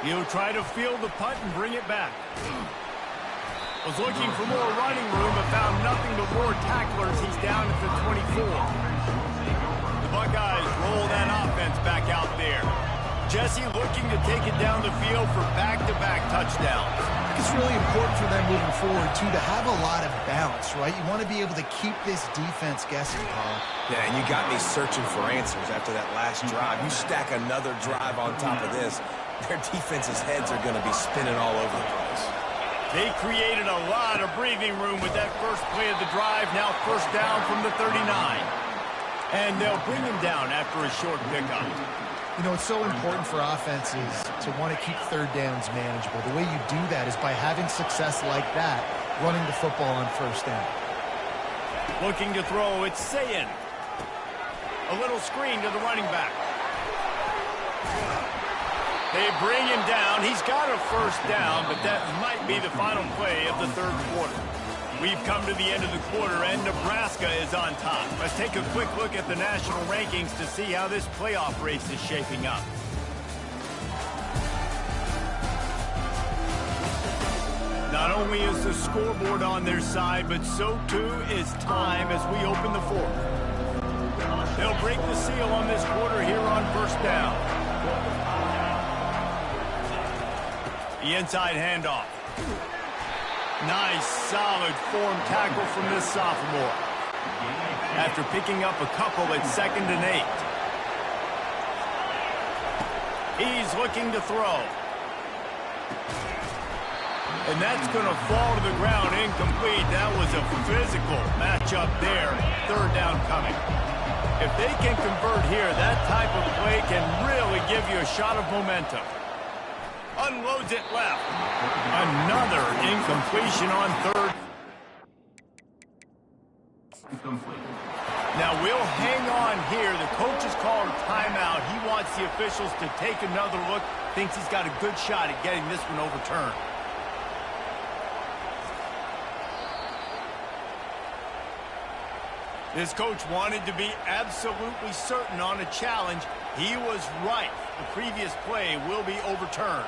He'll try to field the punt and bring it back. Was looking for more running room but found nothing but more tacklers. He's down at the 24. The Buckeyes roll that offense back out there. Jesse looking to take it down the field for back-to-back touchdowns. It's really important for them moving forward, too, to have a lot of balance, right? You want to be able to keep this defense guessing, Paul. Yeah, and you got me searching for answers after that last drive. You stack another drive on top of this, their defense's heads are going to be spinning all over the place. They created a lot of breathing room with that first play of the drive. Now first down from the 39. And they'll bring him down after a short pickup. You know, it's so important for offenses to want to keep third downs manageable. The way you do that is by having success like that, running the football on first down. Looking to throw, it's Sayin. A little screen to the running back. They bring him down. He's got a first down, but that might be the final play of the third quarter. We've come to the end of the quarter, and Nebraska is on top. Let's take a quick look at the national rankings to see how this playoff race is shaping up. Not only is the scoreboard on their side, but so too is time as we open the fourth. They'll break the seal on this quarter here on first down. The inside handoff. Nice, solid form tackle from this sophomore. After picking up a couple at 2nd and 8. He's looking to throw. And that's going to fall to the ground incomplete. That was a physical matchup there. Third down coming. If they can convert here, that type of play can really give you a shot of momentum. Unloads it left. Another incompletion on third. Now we'll hang on here. The coach has called a timeout. He wants the officials to take another look. Thinks he's got a good shot at getting this one overturned. This coach wanted to be absolutely certain on a challenge. He was right. The previous play will be overturned.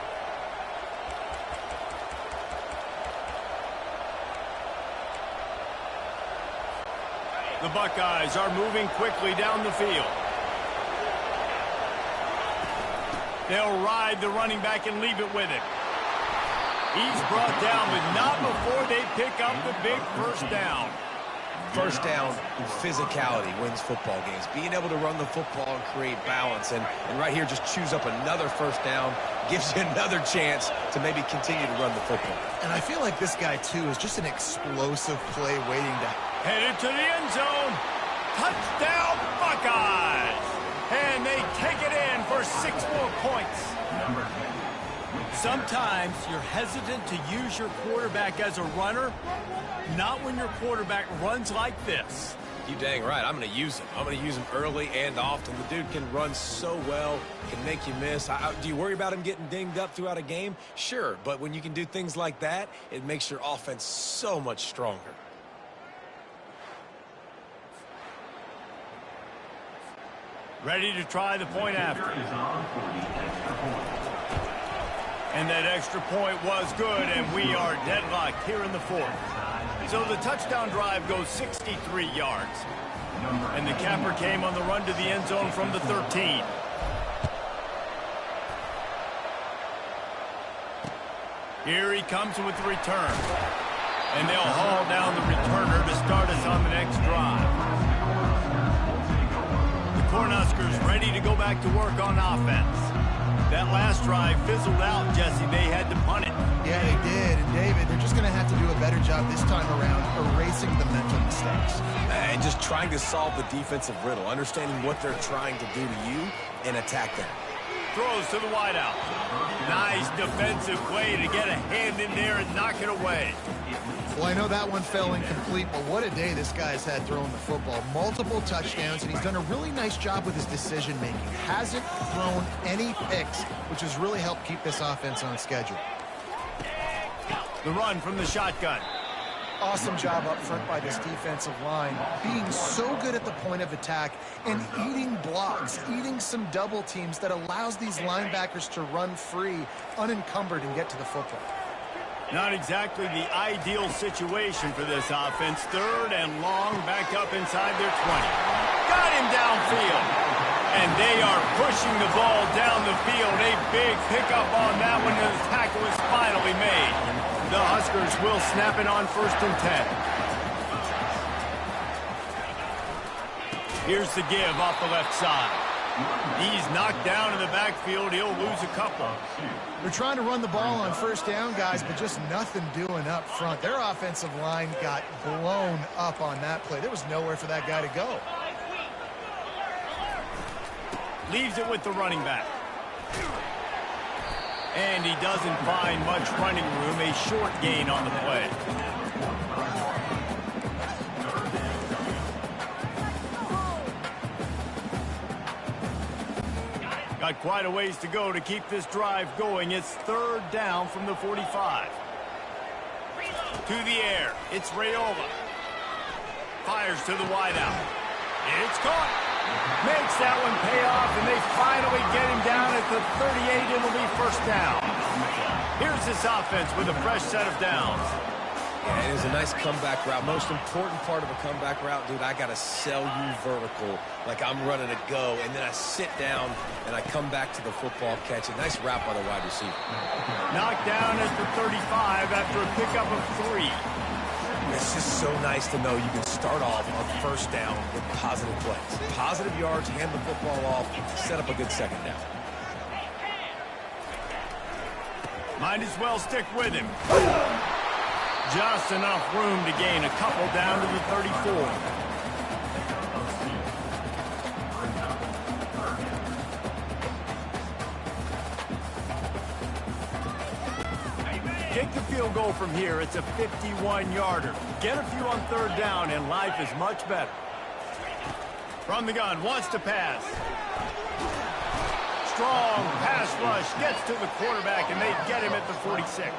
The Buckeyes are moving quickly down the field. They'll ride the running back and leave it with him. He's brought down, but not before they pick up the big first down. First down, physicality wins football games. Being able to run the football and create balance. And right here, just choose up another first down. Gives you another chance to maybe continue to run the football. And I feel like this guy, too, is just an explosive play waiting to... Headed to the end zone. Touchdown, Buckeyes. And they take it in for 6 more points. Sometimes you're hesitant to use your quarterback as a runner. Not when your quarterback runs like this. You dang right. I'm going to use him. I'm going to use him early and often. The dude can run so well, can make you miss. Do you worry about him getting dinged up throughout a game? Sure, but when you can do things like that, it makes your offense so much stronger. Ready to try the point after. And that extra point was good, and we are deadlocked here in the fourth. So the touchdown drive goes 63 yards. And the capper came on the run to the end zone from the 13. Here he comes with the return. And they'll haul down the returner to start us on the next drive. The Cornhuskers ready to go back to work on offense. That last drive fizzled out, Jesse. They had to punt it. Yeah, they did. And, David, they're just going to have to do a better job this time around erasing the mental mistakes. And just trying to solve the defensive riddle, understanding what they're trying to do to you and attack them. Throws to the wideout. Nice defensive play to get a hand in there and knock it away. Well, I know that one fell incomplete, but what a day this guy's had throwing the football. Multiple touchdowns, and he's done a really nice job with his decision-making. Hasn't thrown any picks, which has really helped keep this offense on schedule. The run from the shotgun. Awesome job up front by this defensive line, being so good at the point of attack and eating blocks, eating some double teams that allows these linebackers to run free, unencumbered, and get to the football. Not exactly the ideal situation for this offense. 3rd and long, back up inside their 20. Got him downfield. And they are pushing the ball down the field. A big pickup on that one, and the tackle is finally made. The Huskers will snap it on 1st and 10. Here's the give off the left side. He's knocked down in the backfield. He'll lose a couple. They're trying to run the ball on 1st down, guys, but just nothing doing up front. Their offensive line got blown up on that play. There was nowhere for that guy to go. Leaves it with the running back. And he doesn't find much running room. A short gain on the play. Got quite a ways to go to keep this drive going. It's 3rd down from the 45. To the air. It's Raiola. Fires to the wideout. It's caught. Makes that one pay off, and they finally get him down at the 38. It'll be 1st down. Here's this offense with a fresh set of downs. Yeah, it is a nice comeback route. Most important part of a comeback route, dude, I got to sell you vertical like I'm running a go, and then I sit down and I come back to the football catch. A nice route by the wide receiver. Knocked down at the 35 after a pickup of 3. It's just so nice to know you can start off on 1st down with positive plays. Positive yards, hand the football off, set up a good 2nd down. Might as well stick with him. Just enough room to gain a couple down to the 34. Kick the field goal from here. It's a 51-yarder. Get a few on 3rd down, and life is much better. From the gun, wants to pass. Strong pass rush, gets to the quarterback, and they get him at the 46.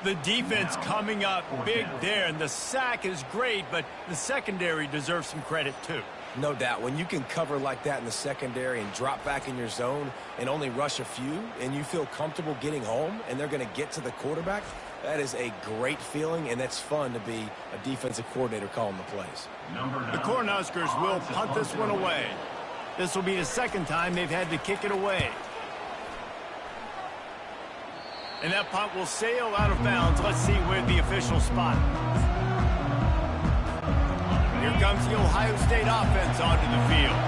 The defense coming up big there, and the sack is great, but the secondary deserves some credit too. No doubt. When you can cover like that in the secondary and drop back in your zone and only rush a few, and you feel comfortable getting home, and they're going to get to the quarterback, that is a great feeling, and that's fun to be a defensive coordinator calling the plays. The Cornhuskers will punt this one away. This will be the 2nd time they've had to kick it away. And that punt will sail out of bounds. Let's see where the official spot. Here comes the Ohio State offense onto the field.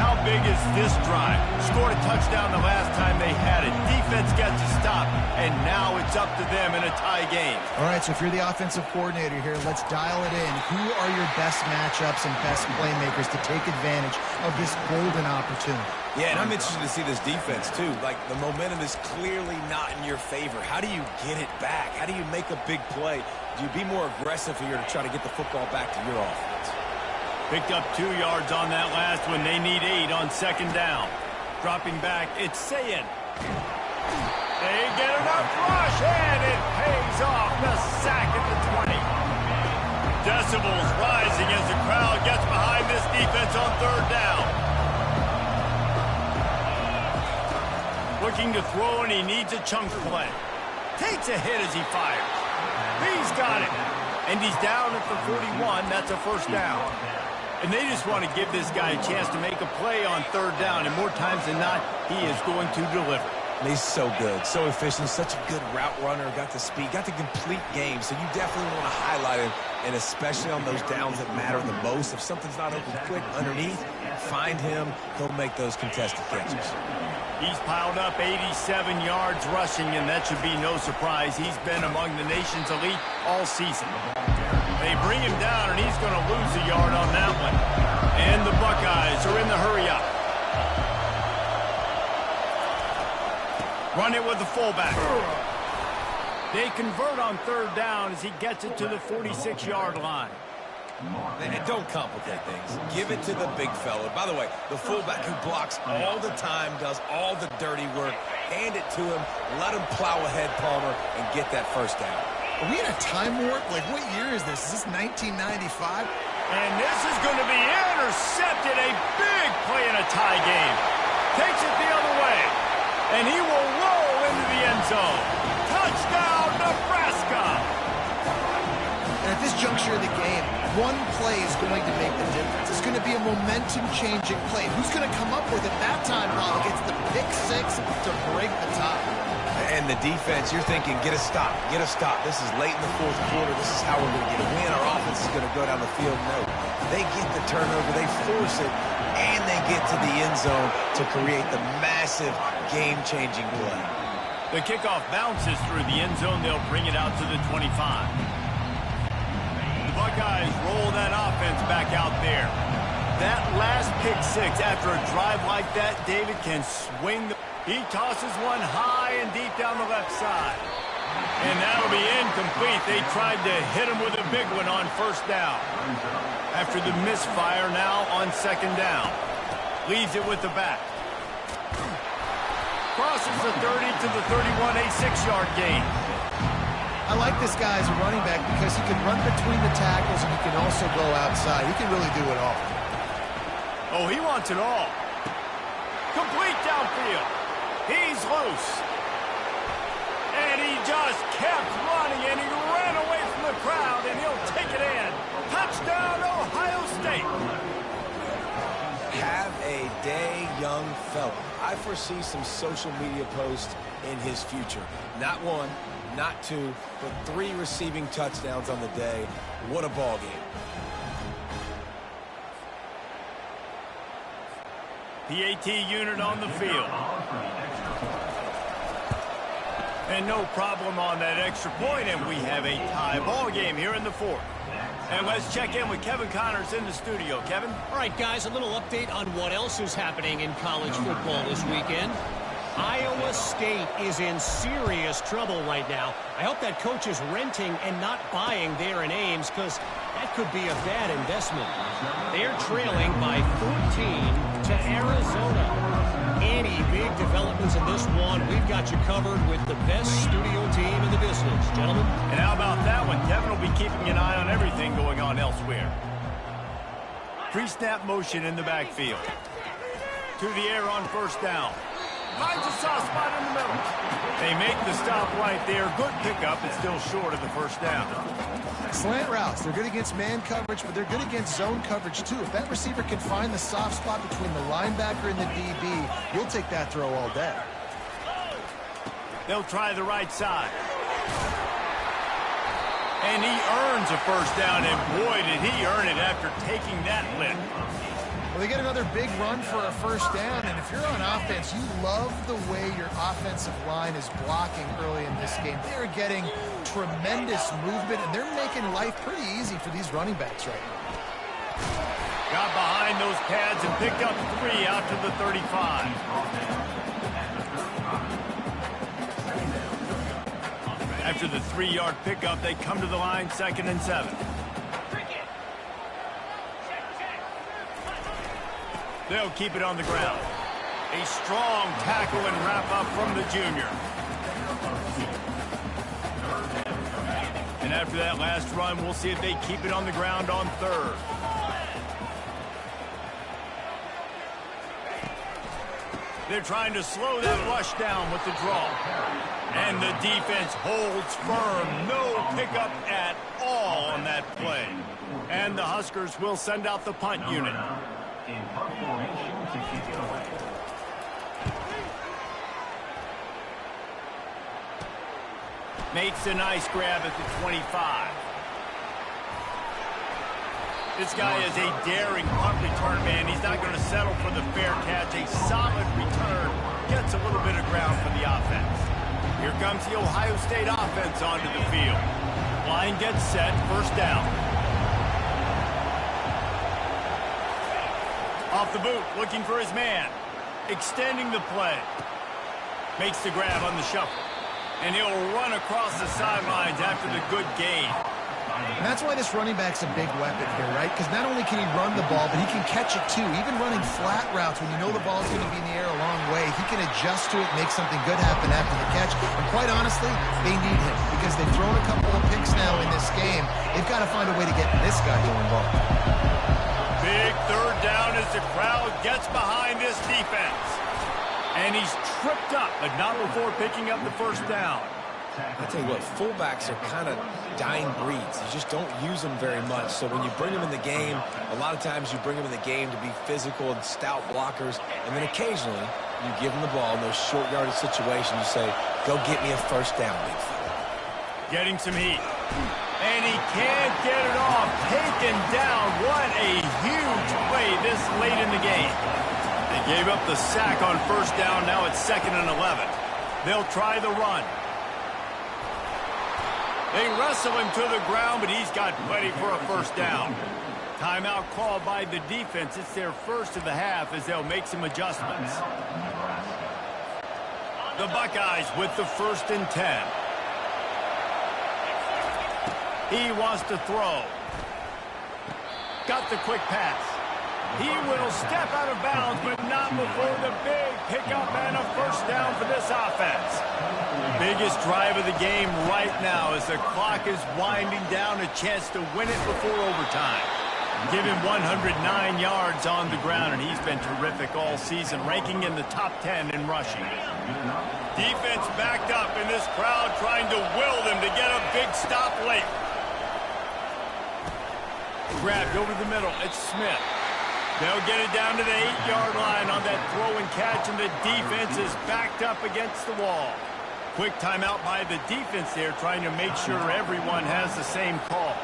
How big is this drive? Scored a touchdown the last time they had it. Defense gets a stop, and now it's up to them in a tie game. All right, so if you're the offensive coordinator here, let's dial it in. Who are your best matchups and best playmakers to take advantage of this golden opportunity? Yeah, and I'm interested to see this defense, too. Like, the momentum is clearly not in your favor. How do you get it back? How do you make a big play? Do you be more aggressive here to try to get the football back to your offense? Picked up 2 yards on that last one. They need 8 on 2nd down. Dropping back, it's Sayin. They get enough rush, and it pays off. The sack at the 20. Decibels rising as the crowd gets behind this defense on 3rd down. Looking to throw, and he needs a chunk play. Takes a hit as he fires. He's got it. And he's down at the 41. That's a 1st down. And they just want to give this guy a chance to make a play on 3rd down. And more times than not, he is going to deliver. And he's so good, so efficient, such a good route runner, got the speed, got the complete game. So you definitely want to highlight him, and especially on those downs that matter the most. If something's not open quick underneath, find him. He'll make those contested catches. He's piled up 87 yards rushing, and that should be no surprise. He's been among the nation's elite all season. They bring him down, and he's going to lose a yard on that one. And the Buckeyes are in the hurry-up. Run it with the fullback. They convert on third down as he gets it to the 46-yard line. And don't complicate things. Give it to the big fella. By the way, the fullback who blocks all the time, does all the dirty work. Hand it to him. Let him plow ahead, Palmer, and get that first down. Are we in a time warp? Like, what year is this? Is this 1995? And this is going to be intercepted. A big play in a tie game. Takes it the other way. And he will roll into the end zone. Touchdown, Nebraska! And at this juncture of the game, one play is going to make the difference. It's going to be a momentum-changing play. Who's going to come up with it that time, Bob? It's the pick six to break the tie. And the defense, you're thinking, get a stop, get a stop. This is late in the fourth quarter. This is how we're going to get a win. Our offense is going to go down the field. No, they get the turnover, they force it, and they get to the end zone to create the massive game-changing play. The kickoff bounces through the end zone. They'll bring it out to the 25. The Buckeyes roll that offense back out there. That last pick six after a drive like that, David can swing the... He tosses one high and deep down the left side. And that'll be incomplete. They tried to hit him with a big one on first down. After the misfire, now on second down. Leaves it with the back. Crosses the 30 to the 31, a 6-yard gain. I like this guy as a running back because he can run between the tackles and he can also go outside. He can really do it all. Oh, he wants it all. Complete downfield. He's loose. And he just kept running, and he ran away from the crowd, and he'll take it in. Touchdown, Ohio State. Have a day, young fella. I foresee some social media posts in his future. Not one, not two, but 3 receiving touchdowns on the day. What a ball game. PAT unit on the field. And no problem on that extra point, and we have a tie ball game here in the fourth. And let's check in with Kevin Connors in the studio. Kevin? All right, guys, a little update on what else is happening in college football this weekend. Iowa State is in serious trouble right now. I hope that coach is renting and not buying there in Ames, because that could be a bad investment. They're trailing by 14 to Arizona. Any big developments in this one, we've got you covered with the best studio team in the business, gentlemen. And how about that one? Kevin will be keeping an eye on everything going on elsewhere. Pre-snap motion in the backfield. To the air on first down. Finds a soft spot in the middle. They make the stop right there. Good pickup. It's still short of the first down. Slant routes. They're good against man coverage, but they're good against zone coverage, too. If that receiver can find the soft spot between the linebacker and the DB, he'll take that throw all day. They'll try the right side. And he earns a first down, and boy, did he earn it after taking that lift. Well, they get another big run for a first down, and if you're on offense, you love the way your offensive line is blocking early in this game. They're getting tremendous movement, and they're making life pretty easy for these running backs right now. Got behind those pads and picked up 3 out to the 35. After the 3-yard pickup, they come to the line, 2nd and 7. They'll keep it on the ground. A strong tackle and wrap up from the junior. And after that last run, we'll see if they keep it on the ground on 3rd. They're trying to slow that rush down with the draw. And the defense holds firm. No pickup at all on that play. And the Huskers will send out the punt unit. Makes a nice grab at the 25. This guy is a daring punt return man. He's not going to settle for the fair catch. A solid return. Gets a little bit of ground for the offense. Here comes the Ohio State offense onto the field. Line gets set. First down. Off the boot, looking for his man. Extending the play. Makes the grab on the shuffle. And he'll run across the sidelines after the good gain. And that's why this running back's a big weapon here, right? Because not only can he run the ball, but he can catch it too. Even running flat routes when you know the ball's going to be in the air a long way, he can adjust to it, make something good happen after the catch. And quite honestly, they need him because they've thrown a couple of picks now in this game. They've got to find a way to get this guy going ball. Big third down as the crowd gets behind this defense. And he's tripped up, but not before picking up the first down. I tell you what, fullbacks are kind of dying breeds. You just don't use them very much. So when you bring them in the game, a lot of times you bring them in the game to be physical and stout blockers. And then occasionally you give them the ball in those short yardage situations. You say, go get me a first down, big fella. Getting some heat. And he can't get it off. Taken down. What a huge play this late in the game. They gave up the sack on first down. Now it's 2nd and 11. They'll try the run. They wrestle him to the ground, but he's got plenty for a first down. Timeout called by the defense. It's their first of the half as they'll make some adjustments. The Buckeyes with the 1st and 10. He wants to throw. Got the quick pass. He will step out of bounds, but not before the big pickup and a first down for this offense. Biggest drive of the game right now as the clock is winding down, a chance to win it before overtime. Give him 109 yards on the ground, and he's been terrific all season, ranking in the top 10 in rushing. Defense backed up, and this crowd trying to will them to get a big stop late. Grabbed over the middle. It's Smith. They'll get it down to the 8-yard line on that throw and catch, and the defense is backed up against the wall. Quick timeout by the defense there, trying to make sure everyone has the same call.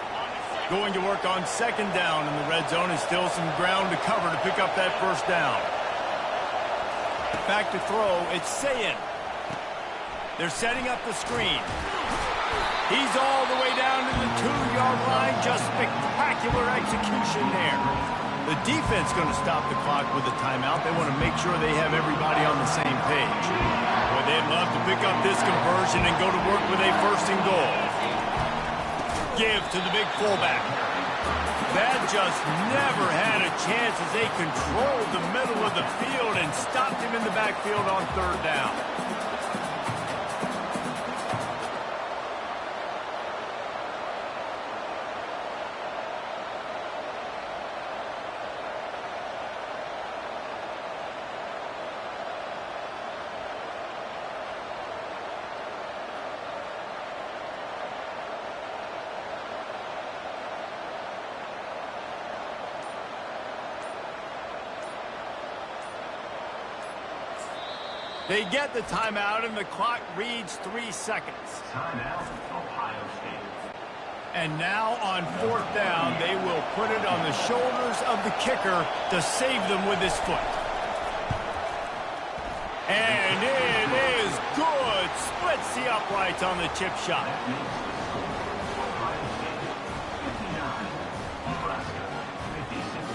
Going to work on 2nd down in the red zone, and still some ground to cover to pick up that first down. Back to throw, it's Sayin. They're setting up the screen. He's all the way down to the 2-yard line. Just spectacular execution there. The defense going to stop the clock with a timeout. They want to make sure they have everybody on the same page. Boy, they'd love to pick up this conversion and go to work with a 1st and goal. Give to the big fullback. That just never had a chance as they controlled the middle of the field and stopped him in the backfield on 3rd down. They get the timeout, and the clock reads 3 seconds. Timeout, Ohio State. And now on 4th down, they will put it on the shoulders of the kicker to save them with his foot. And it is good. Splits the uprights on the chip shot. Ohio State, 59. Nebraska, 56.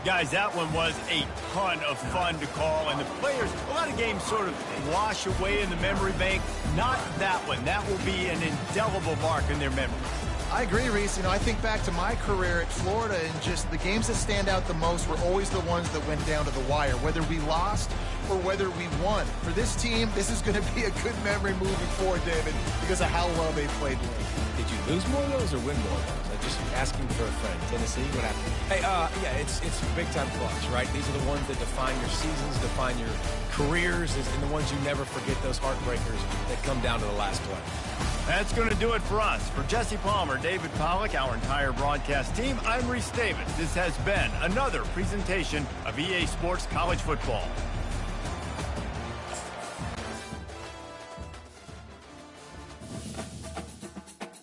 Guys, that one was a ton of fun to call, and the players, a lot of games sort of wash away in the memory bank. Not that one. That will be an indelible mark in their memory. I agree, Reese. You know, I think back to my career at Florida, and just the games that stand out the most were always the ones that went down to the wire, whether we lost or whether we won. For this team, this is going to be a good memory moving forward, David, because of how well they played late. Did you lose more of those or win more of those? I'm just asking for a friend. Tennessee, what happened? Hey, yeah, it's big-time clutch, right? These are the ones that define your seasons, define your careers, and the ones you never forget, those heartbreakers that come down to the last play. That's going to do it for us. For Jesse Palmer, David Pollack, our entire broadcast team, I'm Reese Davis. This has been another presentation of EA Sports College Football.